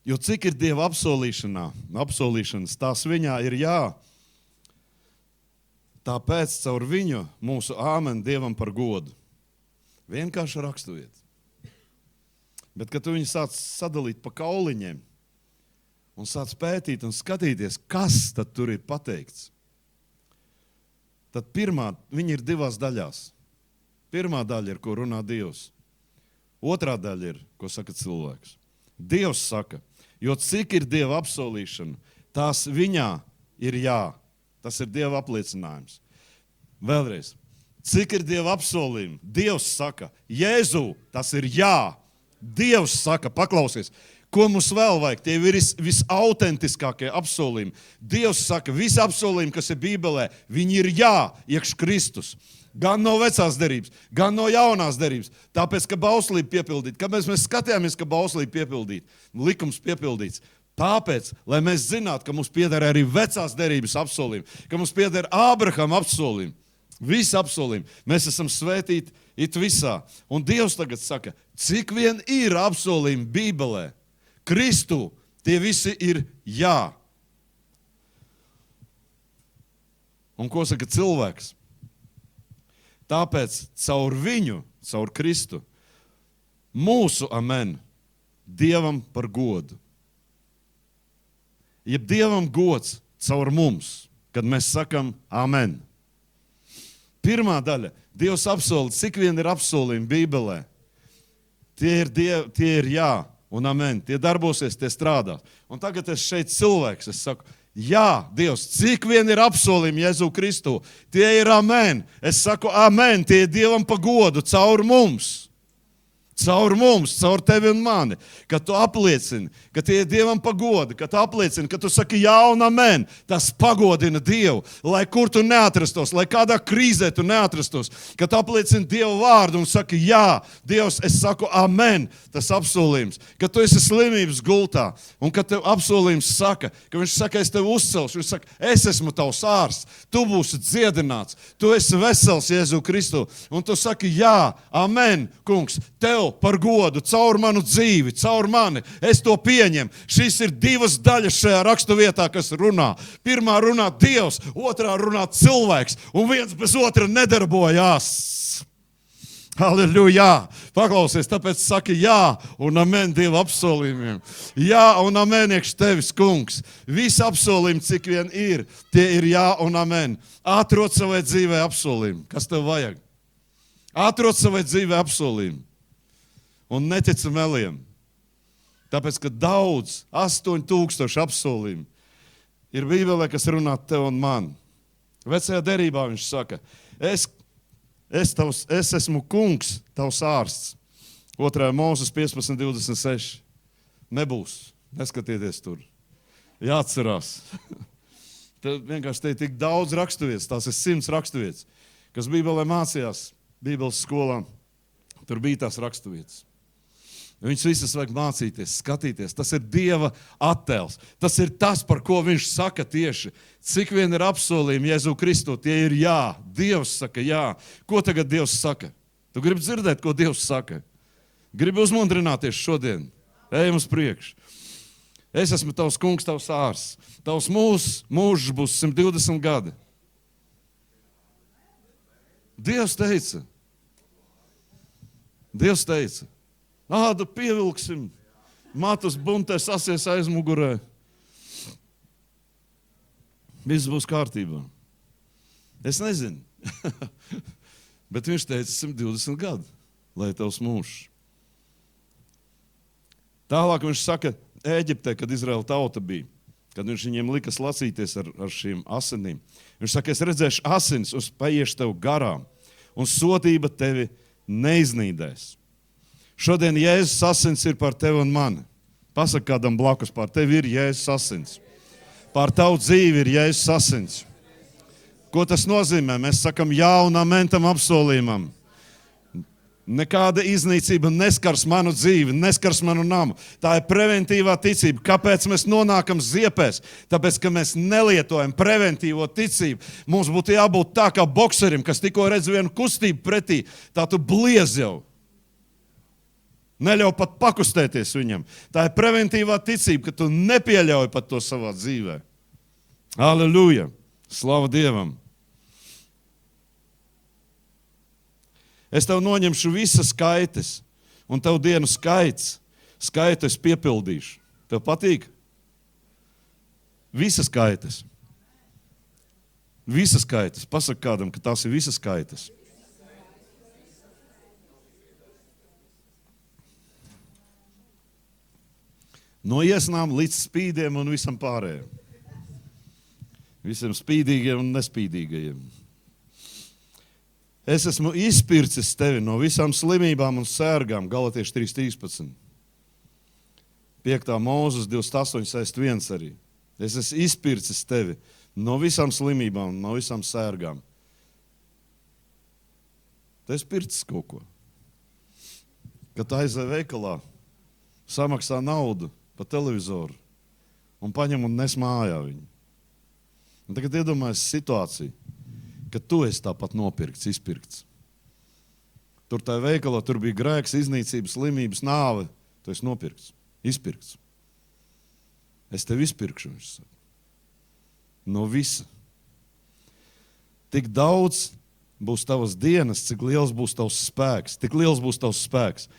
Jo cik ir Dieva apsolīšanas, tās viņā ir jā. Tāpēc caur viņu mūsu āmen Dievam par godu. Vienkārši raksturvieta. Bet, kad tu viņu sāc sadalīt pa kauliņiem un sāc pētīt un skatīties, kas tad tur ir pateikts, tad viņi ir divās daļās. Pirmā daļa ir, ko runā Dievs. Otrā daļa ir, ko saka cilvēks. Dievs saka, jo cik ir Dieva apsolīšana, tās viņā ir jā. Tas ir Dieva apliecinājums. Vēlreiz. Cik ir Dieva apsolījumi? Dievs saka, Jēzu, tas ir jā. Dievs saka, paklausies, ko mums vēl vajag? Tie ir visautentiskākie apsolījumi. Dievs saka, visi apsolījumi, kas ir Bībelē, viņi ir jā, iekš Kristus. Gan no vecās derības, gan no jaunās derības. Tāpēc, ka bauslība piepildīta. Kāpēc mēs skatījāmies, ka bauslība piepildīta? Likums piepildīts. Tāpēc, lai mēs zinātu, ka mums pieder arī vecās derības apsolījumi, ka mums pieder Ābrahama apsolījumi. Visi apsolījumi. Mēs esam svētīti it visā. Un Dievs tagad saka, cik vien ir apsolījumi Bībelē, Kristu, tie visi ir jā. Un ko saka cilvēks? Tāpēc caur viņu, caur Kristu, mūsu amen, Dievam par godu. Jeb Dievam gods caur mums, kad mēs sakam amen. Pirmā daļa, Dievs apsolīja, cik vien ir apsolījumi Bībelē. Tie ir jā un amen, tie darbosies, tie strādās. Un tagad es šeit cilvēks, es saku, jā, Dievs, cik vien ir apsolījumi Jēzu Kristu, tie ir amen. Es saku amen, tie ir Dievam pa godu caur mums. caur mums, caur tevi un mani, ka tu apliecini, ka tie ir Dievam pagoda, ka tu apliecini, ka tu saki jā un amen. Tas pagodina Dievu, lai kur tu neatrastos, lai kādā krīzē tu neatrastos, ka tu apliecini Dievu vārdu un saki jā, Dievs, es saku amen, tas apsolījums, ka tu esi slimības gultā un ka tev apsolījums saka, ka viņš saka, es tev uzcelšu, viņš saka, es esmu tavs ārsts, tu būsi dziedināts, tu esi vesels Jēzu Kristu un tu saki jā, amen, kungs, tev par godu, caur manu dzīvi, caur mani, es to pieņemu. Šīs ir divas daļas šajā rakstuvietā, kas runā. Pirmā runā Dievs, otrā runā cilvēks, un viens bez otra nedarbojās. Halleluja! Paklausies, tāpēc saki jā un amen Dieva apsolījumiem. Jā un amen iekš tevis, kungs. Visi apsolījumi, cik vien ir, tie ir jā un amen. Atrod savai dzīvē apsolījumu. Kas tev vajag? Atrod savai dzīvē apsolījumu. Un netici meliem. Tāpēc, ka daudz, 8000 apsolījumu ir Bībelē, kas runā tev un man. Vecajā derībā viņš saka, es esmu kungs, tavs ārsts. 2. Mūzes 15:26. Nebūs. Neskatieties tur. Jāatcerās. Tad vienkārši te ir tik daudz raksturvietas, tās ir 100 raksturvietas, kas Bībelē mācījās, Bībeles skolā. Tur bija tās raksturvietas. Viņus visus vajag mācīties, skatīties. Tas ir Dieva attēls. Tas ir tas, par ko viņš saka tieši. Cik vien ir apsolījumi Jēzu Kristu, tie ir jā. Dievs saka jā. Ko tagad Dievs saka? Tu gribi dzirdēt, ko Dievs saka? Gribi uzmundrināties šodien? Ejam uz priekšu. Es esmu tavs kungs, tavs ārsts. Tavs mūžs būs 120 gadi. Dievs teica. Dievs teica. Ādu pievilksim, matus buntē sasies aizmugurē. Viss būs kārtībā. Es nezinu. Bet viņš teica 120 gadu, lai tavs mūžs. Tālāk viņš saka Ēģiptē, kad Izraela tauta bija, kad viņš viņiem lika lacīties ar šīm asinīm. Viņš saka, es redzēšu asins, uz paiešu tev garām, un sodība tevi neiznīdēs. Šodien Jēzus asins ir par tevi un mani. Pasaka kādam blakus, par tevi ir Jēzus asins. Par tavu dzīvi ir Jēzus asins. Ko tas nozīmē? Mēs sakam jā un amen tam apsolījumam. Nekāda iznīcība neskars manu dzīvi, neskars manu namu. Tā ir preventīvā ticība. Kāpēc mēs nonākam ziepēs? Tāpēc, ka mēs nelietojam preventīvo ticību. Mums būtu jābūt tā kā bokserim, kas tikko redz vienu kustību pretī, tā tu bliez jau. Neļauj pat pakustēties viņam. Tā ir preventīvā ticība, ka tu nepieļauj pat to savā dzīvē. Halleluja! Slava Dievam! Es tev noņemšu visas skaites, un tev dienu skaitu es piepildīšu. Tev patīk? Visas skaites. Visas skaites. Pasaka kādam, ka tās ir visas skaites. No iesnām līdz spīdiem un visam pārējiem. Visiem spīdīgiem un nespīdīgajiem. Es esmu izpircis tevi no visām slimībām un sērgām, Galatieši 3:13. 5. Mūzes 28:61 arī. Es esmu izpircis tevi no visām slimībām un no visām sērgām. Tu esi pircis kaut ko. Kad tu aizēji veikalā, samaksā naudu pa televizoru un paņem un nes mājā viņu. Un tagad iedomājies situāciju, ka tu esi tāpat nopirkts, izpirkts. Tur tajā veikalā, tur bija grēks, iznīcības, slimības, nāve. Tu esi nopirkts, izpirkts. Es tevi izpirkšu, viņš saka. No visa. Tik daudz būs tavas dienas, cik liels būs tavs spēks. Tik liels būs tavs spēks.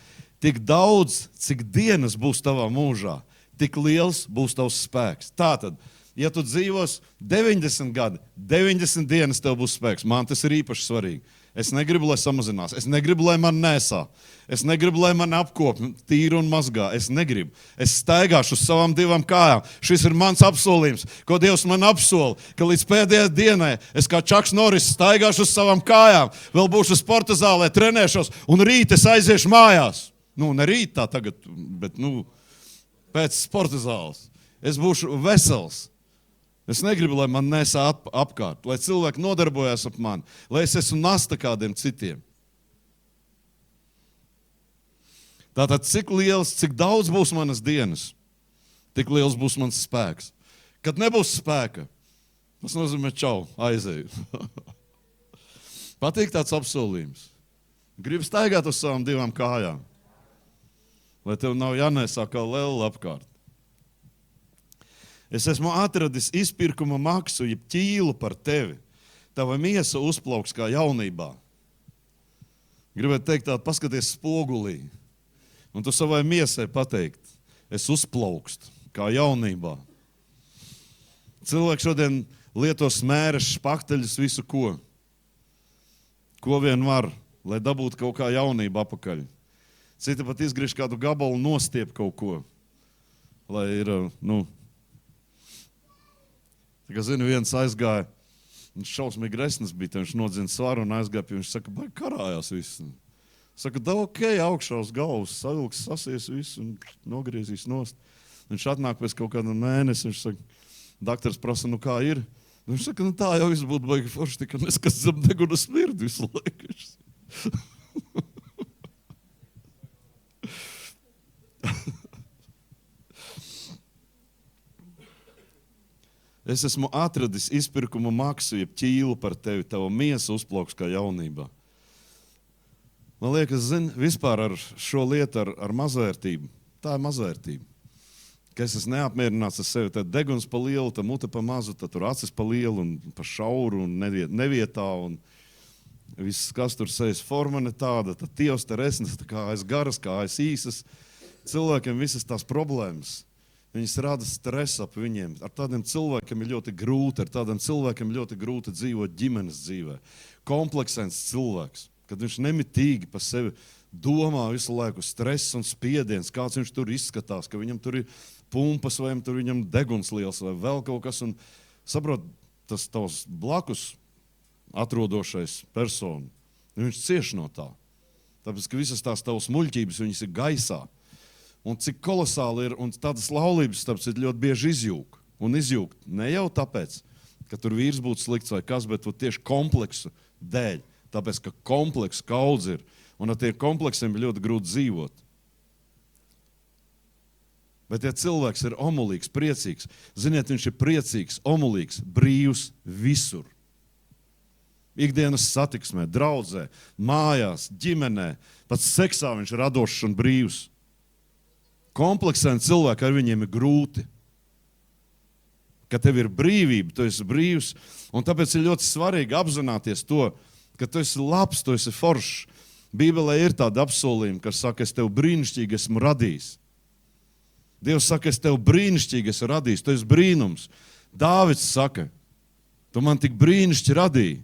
Tik daudz, cik dienas būs tavā mūžā, tik liels būs tavs spēks. Tātad, ja tu dzīvos 90 gadi, 90 dienas tev būs spēks. Man tas ir īpaši svarīgi. Es negribu, lai samazinās. Es negribu, lai man nesā. Es negribu, lai man apkop, tīra un mazgā. Es negribu. Es staigāšu uz savām divām kājām. Šis ir mans apsolījums, ko Dievs man apsola, ka līdz pēdējai dienai es kā Čaks Noris staigāšu uz savām kājām, vēl būšu sporta zālē, trenēšos un rīt es aiziešu mājās. Ne rīt tā tagad, bet pēc sporta zāles. Es būšu vesels. Es negribu, lai man nesā apkārt, lai cilvēki nodarbojas ap mani, lai es esmu nasta kādiem citiem. Tātad, cik daudz būs manas dienas, tik liels būs mans spēks. Kad nebūs spēka, tas nozīmē čau, aizēju. Patīk tāds apsolījums. Gribu staigāt uz savām 2 kājām, lai tev nav jānesā kā lella apkārt. Es esmu atradis izpirkuma maksu, jeb ķīlu par tevi. Tava miesa uzplauks kā jaunībā. Gribētu teikt tādu, paskaties spogulī. Un tu savai miesai pateikt, es uzplaukstu kā jaunībā. Cilvēki šodien lieto smēres, špakteļus, visu ko. Ko vien var, lai dabūtu kaut kā jaunību apakaļ. Citi pat izgriež kādu gabalu, nostiep kaut ko. Lai ir, Tā kā zinu, viens aizgāja, viņš šausmīgi resnes bija, viņš nodzina svaru un aizgāja pie viņš saka, baigi karājās viss. Saka, da okei, augšā uz galvas, savilks, sasies visu un nogriezīs nost. Viņš atnāk pēc kaut kāda mēnesi, viņš saka, daktars prasa, kā ir? Viņš saka, tā jau viss būtu baigi forši, tikai neskas zem deguna smirdi visu laiku. Es esmu atradis izpirkuma maksu, jeb ķīlu par tevi, tava miesa uzplauks kā jaunībā. Man liekas, vispār ar šo lietu, ar mazvērtību, tā ir mazvērtība. Ka es esmu neapmierināts ar sevi, tad deguns pa lielu, tad mute pa mazu, tad tur acis pa lielu un pa šauru un nevietā un viss, kas tur sejas forma ne tāda, tad tievs te resnes, tā kā aiz garas, kā aiz īsas. Cilvēkiem visas tās problēmas. Viņas rada stresu ap viņiem. Ar tādiem cilvēkiem ir ļoti grūti, ar tādiem cilvēkiem ļoti grūti dzīvot ģimenes dzīvē. Kompleksēns cilvēks, kad viņš nemitīgi pa sevi domā visu laiku stress un spiediens, kāds viņš tur izskatās, ka viņam tur ir pumpas vai tur viņam deguns liels vai vēl kaut kas. Un saprot, tas tavs blakus atrodošais persona, viņš cieš no tā. Tāpēc, ka visas tās tavas muļķības, viņas ir gaisā. Un cik kolosāli ir, un tādas laulības, starp citu, ļoti bieži izjūg. Un izjūg ne jau tāpēc, ka tur vīrs būtu slikts vai kas, bet tieši kompleksu dēļ. Tāpēc, ka kompleksu kaudz ir. Un ar tiem kompleksiem ir ļoti grūti dzīvot. Bet ja cilvēks ir omulīgs, priecīgs, ziniet, viņš ir priecīgs, omulīgs, brīvs visur. Ikdienas satiksmē, draudzē, mājās, ģimenē, pat seksā viņš ir radošs un brīvs. Kompleksēni cilvēki ar viņiem ir grūti. Kad tev ir brīvība, tu esi brīvs, un tāpēc ir ļoti svarīgi apzināties to, ka tu esi labs, tu esi foršs. Bībelē ir tāda apsolījuma, kas saka, es tev brīnišķīgi esmu radījis. Dievs saka, es tev brīnišķīgi esmu radījis, tu esi brīnums. Dāvids saka, tu man tik brīnišķi radīji.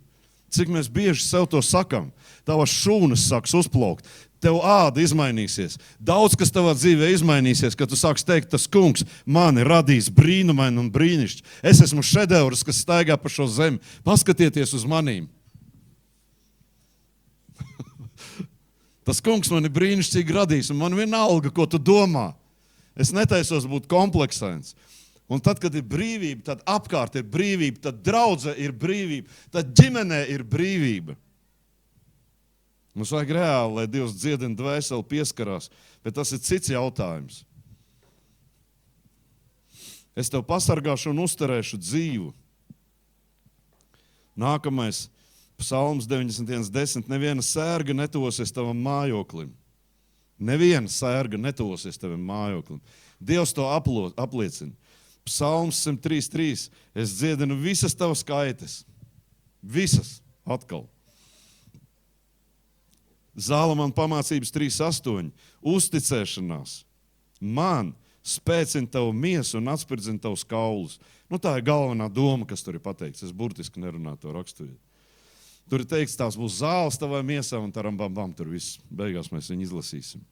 Cik mēs bieži sev to sakam, tavas šūnas sāks uzplaukt. Tev āda izmainīsies. Daudz, kas tavā dzīvē izmainīsies, kad tu sāks teikt, tas kungs mani radīs brīnumaini un brīnišķi. Es esmu šedevrs, kas staigā pa šo zemi. Paskatieties uz manīm. Tas kungs mani brīnišķīgi radīs, un man vienalga, ko tu domā. Es netaisos būt kompleksēns. Un tad, kad ir brīvība, tad apkārt ir brīvība, tad draudze ir brīvība, tad ģimenē ir brīvība. Mums vajag reāli, lai Dievs dziedina dvēseli pieskarās, bet tas ir cits jautājums. Es tev pasargāšu un uzturēšu dzīvu. Nākamais, Psalms 91:10. Neviena sērga netuvosies tavam mājoklim. Neviena sērga netuvosies tavam mājoklim. Dievs to apliecina. Psalms 103:3. Es dziedinu visas tavas kaitas. Visas. Atkal. Zālamana pamācības 3:8. Uzticēšanās. Man spēcina tavu miesu un atspirdzina tavus kaulus. Tā ir galvenā doma, kas tur ir pateikts. Es burtiski nerunāju to raksturu. Tur ir teikts, tās būs zāles tavai miesā un taram bam, tur viss. Beigās mēs viņu izlasīsim.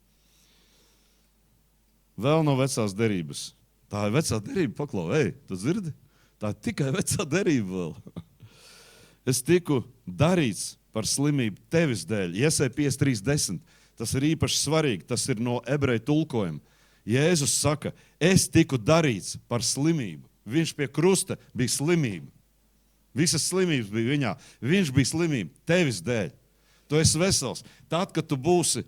Vēl no vecās derības. Tā ir vecā derība, paklau, tu dzirdi? Tā ir tikai vecā derība vēl. Es tiku darīts par slimību tevis dēļ. Iesaja 53:10. Tas ir īpaši svarīgi, tas ir no ebreju tulkojuma. Jēzus saka, es tiku darīts par slimību. Viņš pie krusta bija slimība. Visas slimības bija viņā. Viņš bija slimība tevis dēļ. Tu esi vesels. Tad, kad tu būsi,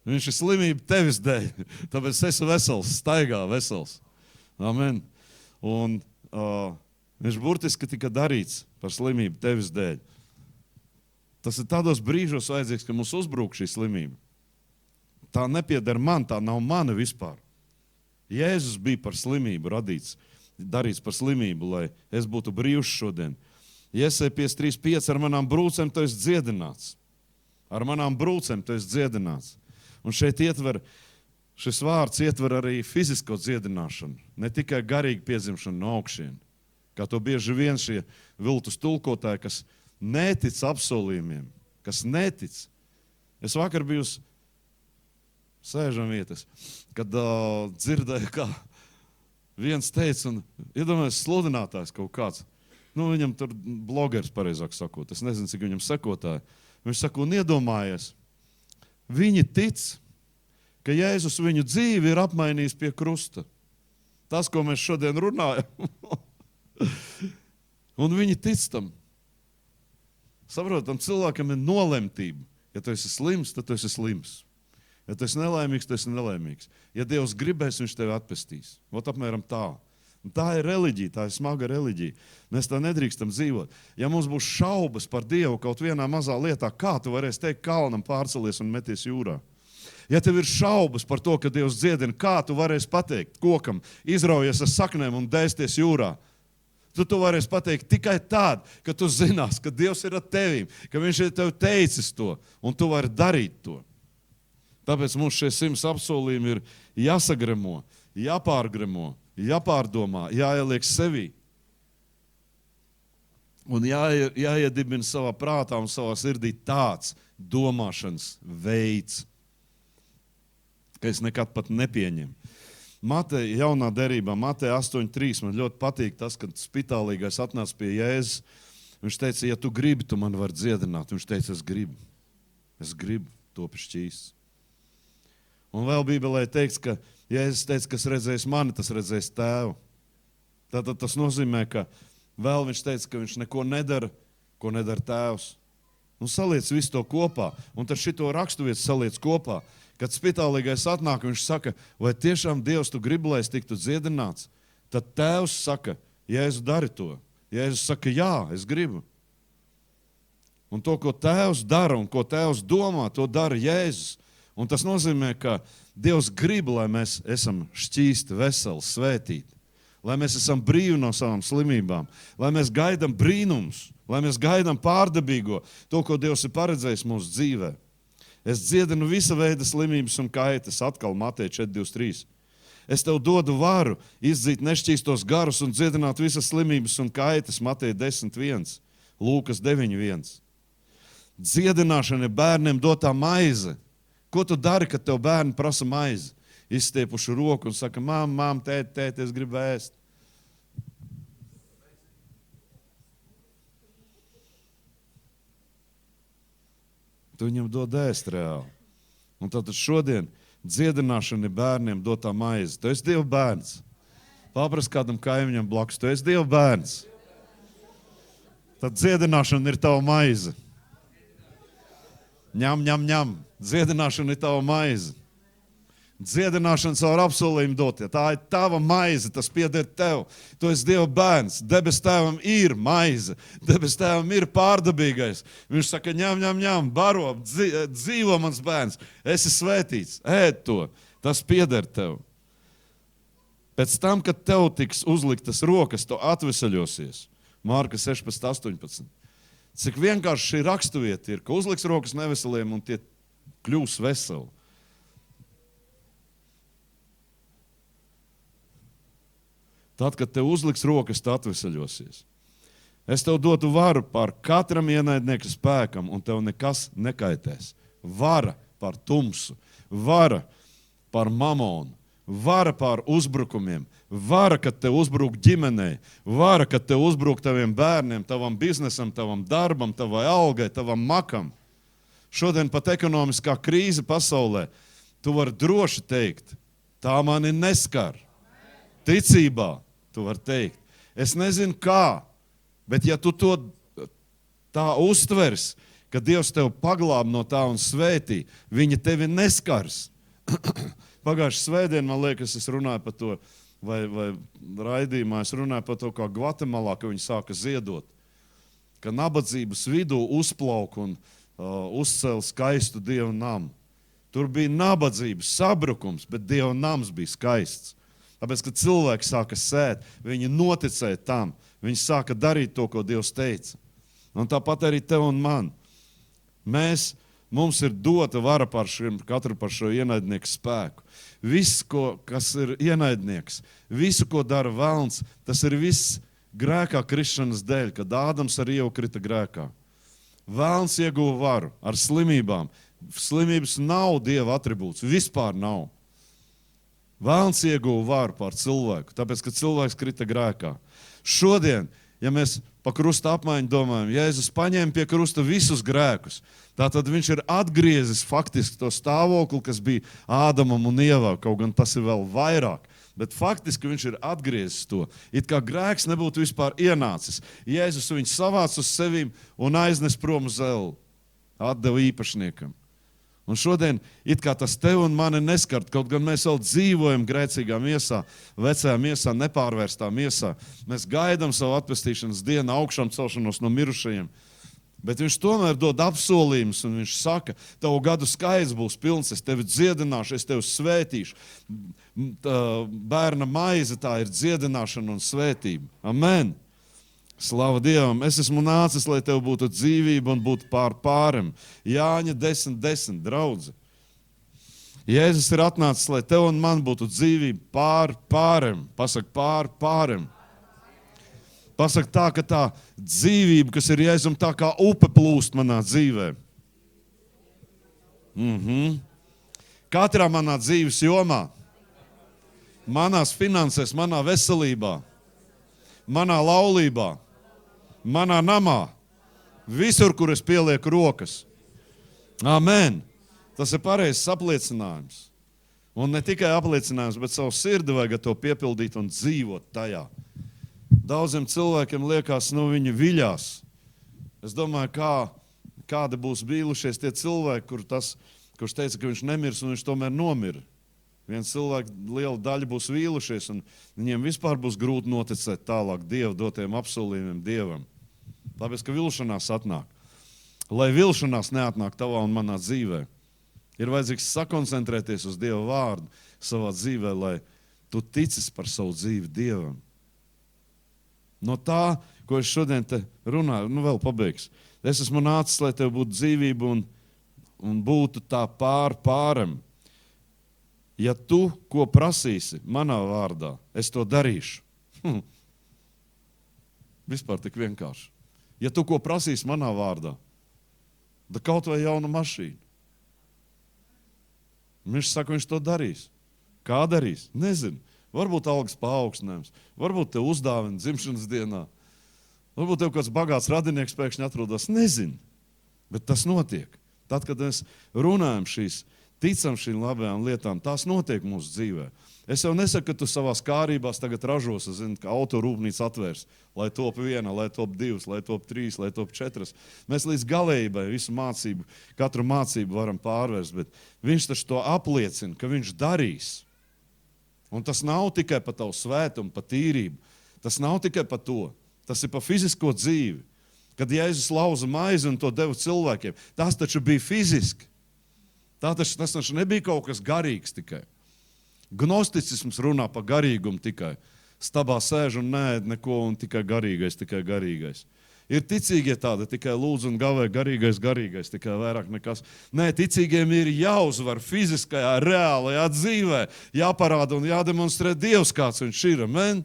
viņš ir slimība tevis dēļ. Tāpēc esi vesels, staigā vesels. Amen. Un viņš burtiski tika darīts par slimību tevis dēļ. Tas ir tādos brīžos vajadzīgs, ka mums uzbrūk šī slimība. Tā nepieder man, tā nav mana vispār. Jēzus bija par slimību radīts, darīts par slimību, lai es būtu brīvs šodien. Iesai 53:5 ar manām brūcēm tu esi dziedināts. Ar manām brūcēm tu esi dziedināts. Un šeit šis vārds ietver arī fizisko dziedināšanu, ne tikai garīgu piedzimšanu no augšiem. Kā to bieži vien šie viltus tulkotāji, kas netic apsolījumiem, kas netic. Es vakar biju uz sēžam vietas, kad dzirdēju, kā viens teica, un iedomājies sludinātājs kaut kāds, viņam tur blogeris, pareizāk sakot, es nezinu, cik viņam sekotāji. Viņš saka, un iedomājies, viņi tic, ka Jēzus viņu dzīvi ir apmainījis pie krusta. Tas, ko mēs šodien runājam. Un viņi tic tam. Saprotam, cilvēkam ir nolemtība. Ja tu esi slims, tad tu esi slims. Ja tu esi nelaimīgs, tu esi nelaimīgs. Ja Dievs gribēs, viņš tevi atpestīs. Ot apmēram tā. Un tā ir reliģija, tā ir smaga reliģija. Mēs tā nedrīkstam dzīvot. Ja mums būs šaubas par Dievu kaut vienā mazā lietā, kā tu varēsi teikt kalnam pārcelies un meties jūrā? Ja tev ir šaubas par to, ka Dievs dziedina, kā tu varēsi pateikt kokam, izraujies ar saknēm un dēsties jūrā? Tu varēsi pateikt tikai tād, ka tu zinās, ka Dievs ir ar tevīm, ka viņš ir tev teicis to, un tu vari darīt to. Tāpēc mums šie 100 apsolījumi ir jāsagremo, jāpārgremo, jāpārdomā, jāieliek sevī. Un jāiedibina savā prātā un savā sirdī tāds domāšanas veids, ka es nekad pat nepieņemu. Mateja jaunā derībā, Mateja 8:3, man ļoti patīk tas, kad spitālīgais atnāca pie Jēzus. Viņš teica, ja tu gribi, tu man vari dziedināt. Viņš teica, es gribu, topi šķīsts. Un vēl Bībelē teikts, ka Jēzus teica, kas redzēs mani, tas redzēs tēvu. Tātad tas nozīmē, ka vēl viņš teica, ka viņš neko nedara, ko nedara tēvs. Un saliec visu to kopā. Un tad šito raksturvietu saliec kopā. Kad spitālīgais atnāk, viņš saka, vai tiešām Dievs tu gribi, lai es tiktu dziedināts? Tad tēvs saka, Jēzu dari to. Jēzus saka, jā, es gribu. Un to, ko tēvs dara un ko tēvs domā, to dara Jēzus. Un tas nozīmē, ka Dievs grib, lai mēs esam šķīsti, veseli, svētīti. Lai mēs esam brīvi no savām slimībām. Lai mēs gaidām brīnums. Lai mēs gaidām pārdabīgo. To, ko Dievs ir paredzējis mūsu dzīvē. Es dziedinu visa veida slimības un kaitas, atkal Mateja 4:23. Es tev dodu varu izdzīt nešķīstos garus un dziedināt visas slimības un kaitas, Mateja 10:1, Lūkas 9:1. Dziedināšana ir bērniem dotā maize. Ko tu dari, kad tev bērni prasa maizi? Izstiepuši roku un saka, mām, tēt, es gribu ēst. Tu viņam dod ēst reāli. Un tātad šodien dziedināšana ir bērniem dotā maize. Tu esi Dieva bērns. Paprast kādam kaimiņam blakus, tu esi Dieva bērns. Tad dziedināšana ir tava maize. Ņem. Dziedināšana ir tava maize. Dziedināšana caur apsolījumu dot. Ja tā ir tava maize, tas pieder tev. Tu esi Dieva bērns. Debes tēvam ir maize. Debes tēvam ir pārdabīgais. Viņš saka, ņem, baro, dzīvo mans bērns. Esi svētīts, ēd to. Tas pieder tev. Pēc tam, kad tev tiks uzliktas rokas, tu atvesaļosies. Mārka 16:18. Cik vienkārši šī raksturvieta ir, ka uzliks rokas neveseliem un tie kļūs veseli. Tad, kad tev uzliks rokas, tu atvesaļosies. Es tev dotu varu pār katram ienaidnieka spēkam, un tev nekas nekaitēs. Vara pār tumsu, vara pār mamonu, vara pār uzbrukumiem, vara, kad tev uzbruk ģimenei, vara, kad tev uzbruk taviem bērniem, tavam biznesam, tavam darbam, tavai algai, tavam makam. Šodien pat ekonomiskā krīze pasaulē, tu vari droši teikt, tā mani neskar. Ticībā tu vari teikt. Es nezinu kā, bet ja tu to tā uztvers, ka Dievs tev paglāb no tā un svētī, viņa tevi neskars. Pagājušajā svētdien, man liekas, es runāju par to, vai raidījumā es runāju par to, kā Gvatemalā, ka viņi sāka ziedot. Ka nabadzības vidū uzplauk un uzcēla skaistu Dieva namu. Tur bija nabadzības, sabrukums, bet Dieva nams bija skaists. Tāpēc, kad cilvēki sāka sēt, viņi noticēja tam, viņi sāka darīt to, ko Dievs teica. Un tāpat arī tev un man. Mums ir dota vara katru par šo ienaidnieku spēku. Viss, kas ir ienaidnieks, visu, ko dara velns, tas ir viss grēkā krišanas dēļ, kad Ādams arī jau krita grēkā. Velns ieguva varu ar slimībām. Slimības nav Dieva atribūts, vispār nav. Velns ieguva varu pār cilvēku, tāpēc, ka cilvēks krita grēkā. Šodien, ja mēs pa krusta apmaiņu domājam, Jēzus paņēma pie krusta visus grēkus, tātad viņš ir atgriezis faktiski to stāvokli, kas bija Ādamam un Ievā, kaut gan tas ir vēl vairāk. Bet faktiski viņš ir atgriezis to. It kā grēks nebūtu vispār ienācis. Jēzus viņu savāc uz sevīm un aiznes prom uz elli. Atdeva īpašniekam. Un šodien it kā tas tev un mani neskart, kaut gan mēs vēl dzīvojam grēcīgā miesā, vecajā miesā, nepārvērstā miesā. Mēs gaidām savu atpestīšanas dienu, augšām celšanos no mirušajiem. Bet viņš tomēr dod apsolījumus, un viņš saka, tavu gadu skaits būs pilns, es tevi dziedināšu, es tevi svētīšu. Bērna maize tā ir dziedināšana un svētība. Amen. Slava Dievam. Es esmu nācis, lai tev būtu dzīvība un būtu pārem. Jāņa 10:10, draudze. Jēzus ir atnācis, lai tev un man būtu dzīvība pārem. Pasak pārem. Pasaka tā, ka tā dzīvība, kas ir Jēzum, tā kā upe plūst manā dzīvē. Katrā manā dzīves jomā, manās finansēs, manā veselībā, manā laulībā, manā namā, visur, kur es pielieku rokas. Amen. Tas ir pareizs apliecinājums. Un ne tikai apliecinājums, bet savu sirdi vajag to piepildīt un dzīvot tajā. Daudziem cilvēkiem liekas, viņi viļās. Es domāju, kādi būs bīlušies tie cilvēki, kurš teica, ka viņš nemirs un viņš tomēr nomira. Viens cilvēks, liela daļa būs vīlušies un viņiem vispār būs grūti noticēt tālāk Dieva dotiem apsolījumiem Dievam. Tāpēc, ka vilšanās atnāk. Lai vilšanās neatnāk tavā un manā dzīvē, ir vajadzīgs sakoncentrēties uz Dieva vārdu savā dzīvē, lai tu ticis par savu dzīvi Dievam. No tā, ko es šodien te runāju, vēl pabeigšu. Es esmu nācis, lai tev būtu dzīvība un būtu tā pārem. Ja tu, ko prasīsi manā vārdā, es to darīšu. Vispār tik vienkārši. Ja tu, ko prasīsi manā vārdā, da kaut vai jauna mašīna. Viņš saka, viņš to darīs. Kā darīs? Nezinu. Varbūt algas paaugstinājums, varbūt tev uzdāvina dzimšanas dienā, varbūt tev kāds bagāts radinieks pēkšņi atrodas, nezinu, bet tas notiek. Tad, kad mēs runājam ticam šīm labajām lietām, tās notiek mūsu dzīvē. Es jau nesaku, ka tu savās kārībās tagad ražos, ka autorūpnīca atvērs, lai top 1, lai top 2, lai top 3, lai top 4. Mēs līdz galējībai visu mācību, katru mācību varam pārvērst, bet viņš taču to apliecina, ka viņš darīs. Un tas nav tikai par tavu svētumu, par tīrību. Tas nav tikai par to. Tas ir par fizisko dzīvi. Kad Jēzus lauza maizi un to deva cilvēkiem, tas taču bija fiziski. Tas taču nebija kaut kas garīgs tikai. Gnosticisms runā par garīgumu tikai. Stabā sēž un neēd neko un tikai garīgais. Ir ticīgie tādi, tikai lūdz un gavē garīgais, tikai vairāk nekas. Nē, ticīgiem ir jāuzvar fiziskajā, reālajā dzīvē, jāparāda un jādemonstrē Dievs, kāds viņš ir. Amen?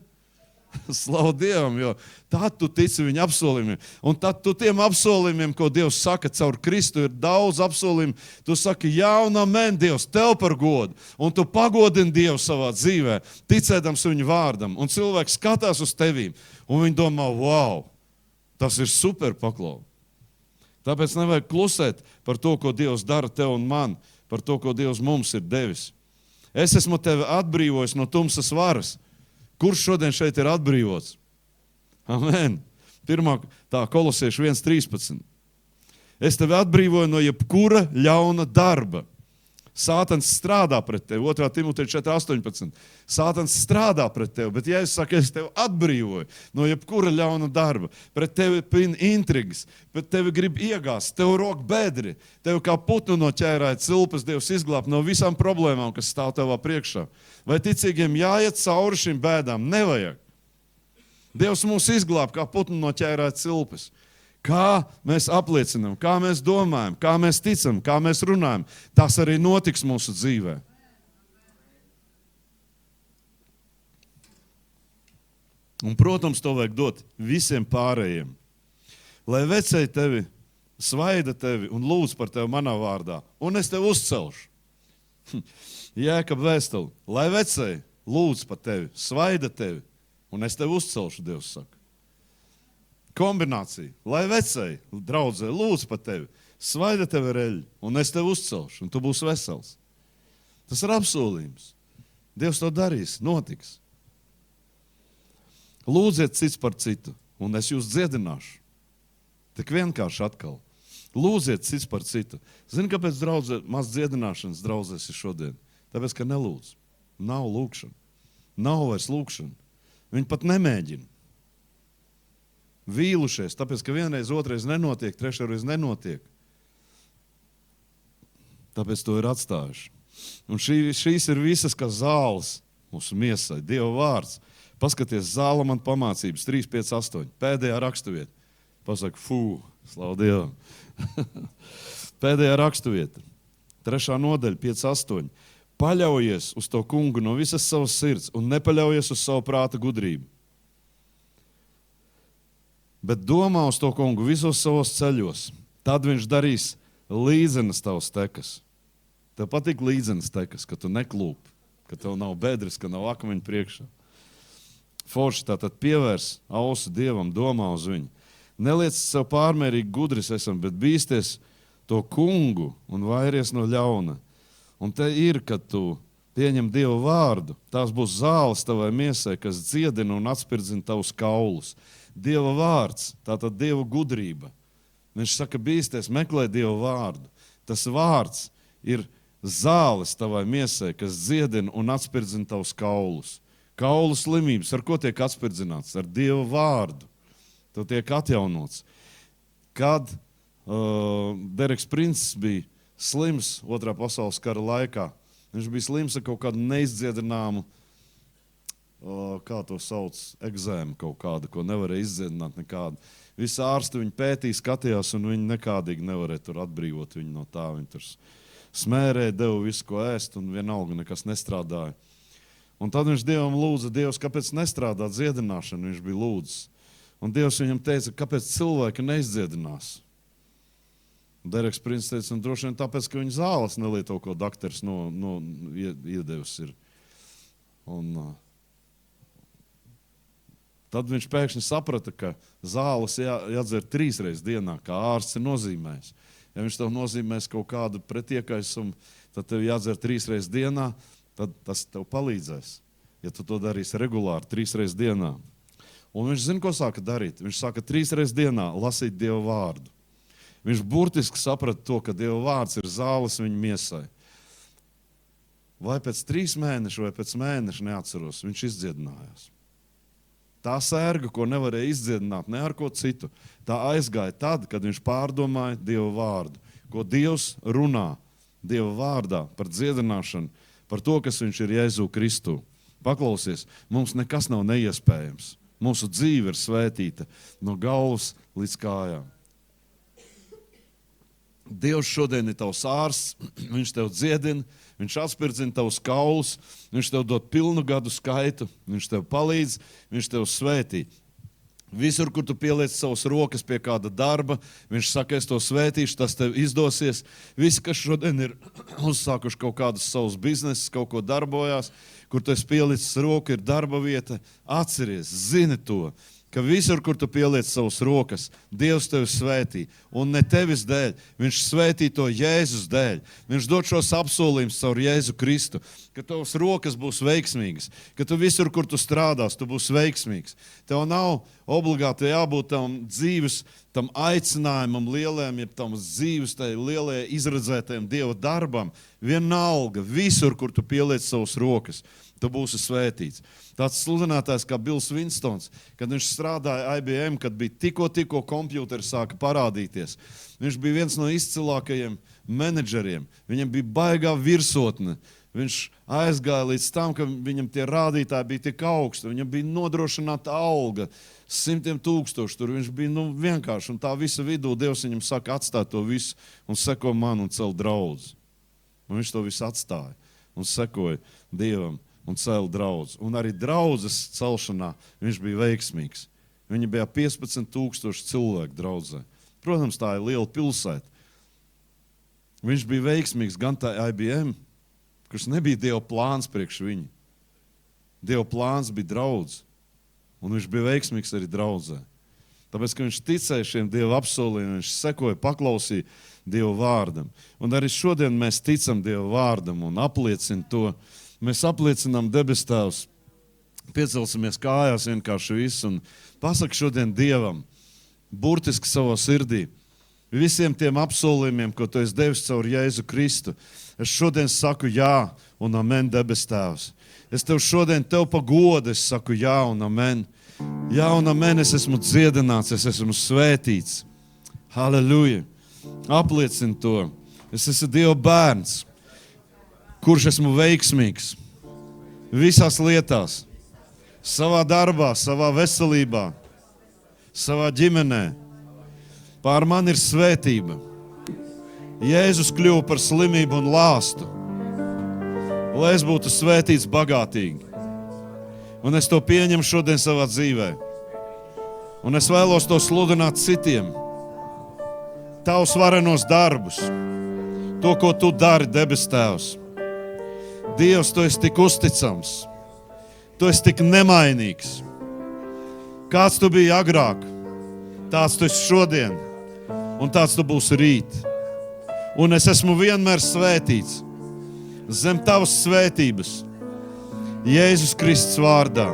Slavu Dievam, jo tad tu tici viņa apsolījumiem. Un tad tu tiem apsolījumiem, ko Dievs saka caur Kristu, ir daudz apsolījumu. Tu saki, jā un amen, Dievs, tev par godu. Un tu pagodini Dievu savā dzīvē, ticēdams viņu vārdam. Un cilvēks skatās uz tevīm, un viņi domā, wow! Tas ir super paklau. Tāpēc nevajag klusēt par to, ko Dievs dara tev un man, par to, ko Dievs mums ir devis. Es esmu tevi atbrīvojis no tumsas varas. Kurš šodien šeit ir atbrīvots? Amen. Pirmā, Kolosiešu 1:13. Es tevi atbrīvoju no jebkura ļauna darba. Sātans strādā pret tevi. 2. Timoteja 4:18. Sātans strādā pret tevi, bet ja es saku, es tevi atbrīvoju no jebkura ļauna darba, pret tevi pin intrigas, pret tevi grib iegāst, tev rok bedri, tevi kā putnu no ķērāja cilpas Dievs izglābt no visām problēmām, kas stāv tevā priekšā. Vai ticīgiem jāiet cauri šīm bēdām? Nevajag. Dievs mūs izglāb kā putnu no ķērāja cilpas. Kā mēs apliecinām, kā mēs domājam, kā mēs ticam, kā mēs runājam, tas arī notiks mūsu dzīvē. Un, protams, to vajag dot visiem pārējiem. Lai vecēji tevi, svaida tevi un lūdz par tevi manā vārdā, un es tevi uzcelšu. Jēkab vēstuli, lai vecēji lūdz par tevi, svaida tevi, un es tevi uzcelšu, Dievs saka. Kombinācija. Lai vecēji, draudzē, lūdz par tevi, svaida tevi reļi, un es tevi uzcelšu, un tu būsi vesels. Tas ir apsolījums. Dievs to darīs, notiks. Lūdziet cits par citu, un es jūs dziedināšu. Tik vienkārši atkal. Lūdziet cits par citu. Zini, kāpēc maz dziedināšanas draudzēs ir šodien? Tāpēc, ka nelūdz. Nav lūkšana. Nav vairs lūkšana. Viņi pat nemēģina. Vīlušies, tāpēc, ka vienreiz, otrais nenotiek, trešreiz nenotiek. Tāpēc to ir atstājuši. Un šīs ir visas kā zāles mūsu miesai, Dieva vārds. Paskaties, zāla man pamācības 3:5:8, pēdējā rakstuvieta. Pasaka, slavu Dievam. Pēdējā rakstuvieta, 3. nodaļa, 5:8. Paļaujies uz to kungu no visas savas sirds un nepaļaujies uz savu prāta gudrību. Bet domā uz to kungu visos savos ceļos. Tad viņš darīs līdzenas tavas tekas. Tev patīk līdzenas tekas, ka tu neklūp, ka tev nav bedres, ka nav akmeņu priekšā. Forši tātad pievērs ausu Dievam, domā uz viņu. Neliec sev pārmērīgi gudris esam, bet bīsties to kungu un vairies no ļauna. Un te ir, kad tu pieņem Dieva vārdu, tās būs zāles tavai miesai, kas dziedina un atspirdzina tavus kaulus. Dieva vārds, tātad Dieva gudrība. Viņš saka, bīsties, meklē Dieva vārdu. Tas vārds ir zāles tavai miesai, kas dziedina un atspirdzina tavus kaulus. Kaulu slimības, ar ko tiek atspirdzināts? Ar Dieva vārdu. Tu tiek atjaunots. Kad Dereks Princes bija slims 2. pasaules kara laikā, viņš bija slims ar kaut kādu neizdziedināmu, kā to sauc, egzēmu kaut kādu, ko nevarēja izdziedināt nekādu. Visi ārsti viņu pētīja, skatījās, un viņi nekādīgi nevarēja tur atbrīvot viņu no tā. Viņi tur smērēja, deva visu, ko ēst, un vienalga nekas nestrādāja. Un tad viņš Dievam lūdza, Dievs, kāpēc nestrādā dziedināšana, viņš bija lūdzis. Un Dievs viņam teica, kāpēc cilvēki neizdziedinās. Dereks Princes teica, un droši vien tāpēc, ka viņa zāles nelieto, ko daktars iedevis ir. Un tad viņš pēkšņi saprata, ka zāles jādzer 3 reizes dienā, kā ārsts ir nozīmējis. Ja viņš tev nozīmēs kaut kādu pretiekaisumu, tad tev jādzer 3 reizes dienā, tad tas tev palīdzēs. Ja tu to darīsi regulāri 3 reizes dienā. Un viņš zina, ko sāka darīt. Viņš sāka 3 reizes dienā lasīt Dieva vārdu. Viņš burtiski saprata to, ka Dieva vārds ir zāles viņa miesai. Vai pēc 3 mēnešu vai pēc mēneša neatceros, viņš izdziedinājās. Tā sērga, ko nevarēja izdziedināt ne ar ko citu, tā aizgāja tad, kad viņš pārdomāja Dieva vārdu. Ko Dievs runā Dieva vārdā par dziedināšanu, par to, kas viņš ir Jēzu Kristu. Paklausies, mums nekas nav neiespējams. Mūsu dzīve ir svētīta no galvas līdz kājām. Dievs šodien ir tavs ārsts, viņš tev dziedina, viņš atspirdzina tavus kaulus, viņš tev dod pilnu gadu skaitu, viņš tev palīdz, viņš tev svētī. Visur, kur tu pieliec savas rokas pie kāda darba, viņš saka, es to svētīšu, tas tev izdosies. Visi, kas šodien ir uzsākuši kaut kādus savus biznesus, kaut ko darbojās, kur tu esi pielicis roku, ir darba vieta, atceries, zini to. ka visur, kur tu pieliec savus rokas, Dievs tevi svētī. Un ne tevis dēļ, viņš svētī to Jēzus dēļ. Viņš dod šos apsolījumus caur Jēzu Kristu, ka tavas rokas būs veiksmīgas, ka tu visur, kur tu strādās, tu būsi veiksmīgs. Tev nav obligāti jābūt tam aicinājumam lielajam, jeb tam dzīves tai lielajai izredzētajam Dieva darbam. Vienalga, visur, kur tu pieliec savus rokas, tu būsi svētīts. Tāds sludinātājs kā Bills Winstons, kad viņš strādāja IBM, kad bija tikko kompjūteri sāka parādīties. Viņš bija viens no izcilākajiem menedžeriem. Viņam bija baigā virsotne. Viņš aizgāja līdz tam, ka viņam tie rādītāji bija tik augsti. Viņam bija nodrošināta alga 100,000. Tur viņš bija vienkārši. Un tā visa vidū Dievs viņam saka, atstāj to visu un seko man un cel draudzi. Un viņš to visu atstāja un sekoja Dievam un cēla draudzi. Un arī draudzes celšanā viņš bija veiksmīgs. Viņa bija 15,000 cilvēku draudzē. Protams, tā ir liela pilsēta. Viņš bija veiksmīgs gan tā IBM, kurš nebija Dieva plāns priekš viņu. Dieva plāns bija draudze. Un viņš bija veiksmīgs arī draudzē. Tāpēc, ka viņš ticēja šiem Dieva apsolījumiem, viņš sekoja, paklausīja Dieva vārdam. Un arī šodien mēs ticam Dieva vārdam un apliecina to. Mēs apliecinām debes Tēvs, piecelsimies kājās vienkārši visu un pasaka šodien Dievam, burtiski savā sirdī, visiem tiem apsolījumiem, ko Tu esi devis caur Jēzu Kristu. Es šodien saku jā un amen, debes Tēvs. Es Tev šodien Tev pa godu, es saku jā un amen. Jā un amen, es esmu dziedināts, es esmu svētīts. Halleluja. Apliecini to. Es esmu Dieva bērns, kurš esmu veiksmīgs visās lietās, savā darbā, savā veselībā, savā ģimenē. Pār man ir svētība. Jēzus kļuva par slimību un lāstu, lai es būtu svētīts bagātīgi. Un es to pieņemu šodien savā dzīvē. Un es vēlos to sludināt citiem. Tavus varenos darbus, to, ko Tu dari, debes Tēvs. Dievs, Tu esi tik uzticams, Tu esi tik nemainīgs. Kāds Tu biji agrāk, tāds Tu esi šodien, un tāds Tu būsi rīt. Un es esmu vienmēr svētīts zem Tavas svētības, Jēzus Kristus vārdā.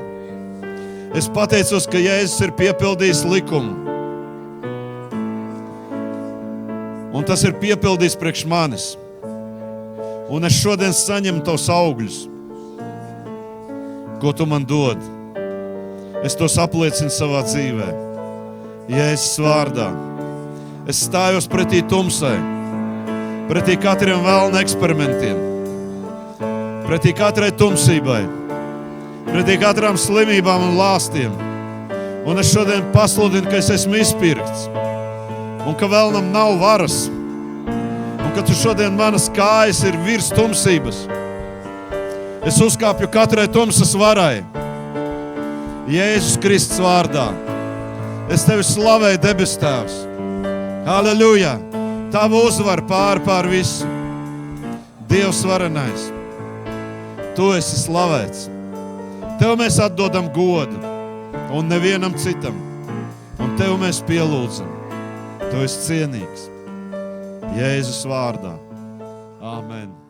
Es pateicos, ka Jēzus ir piepildījis likumu, un tas ir piepildījis priekš manis. Un es šodien saņemu Tavus augļus, ko Tu man dod. Es tos apliecinu savā dzīvē. Jēzus vārdā. Es stājos pretī tumsai, pretī katriem vēlna eksperimentiem, pretī katrai tumsībai, pretī katrām slimībām un lāstiem. Un es šodien pasludinu, ka es esmu izpirkts un ka vēlnam nav varas. Un ka Tu šodien manas kājas ir virs tumsības. Es uzkāpju katrai tumsas varai. Jēzus Kristus vārdā. Es Tevi slavēju, debes Tēvs. Halleluja! Tava uzvar pār visu. Dievs varenais. Tu esi slavēts. Tev mēs atdodam godu un nevienam citam. Un Tev mēs pielūdzam. Tu esi cienīgs. Jēzus vārdā. Āmen.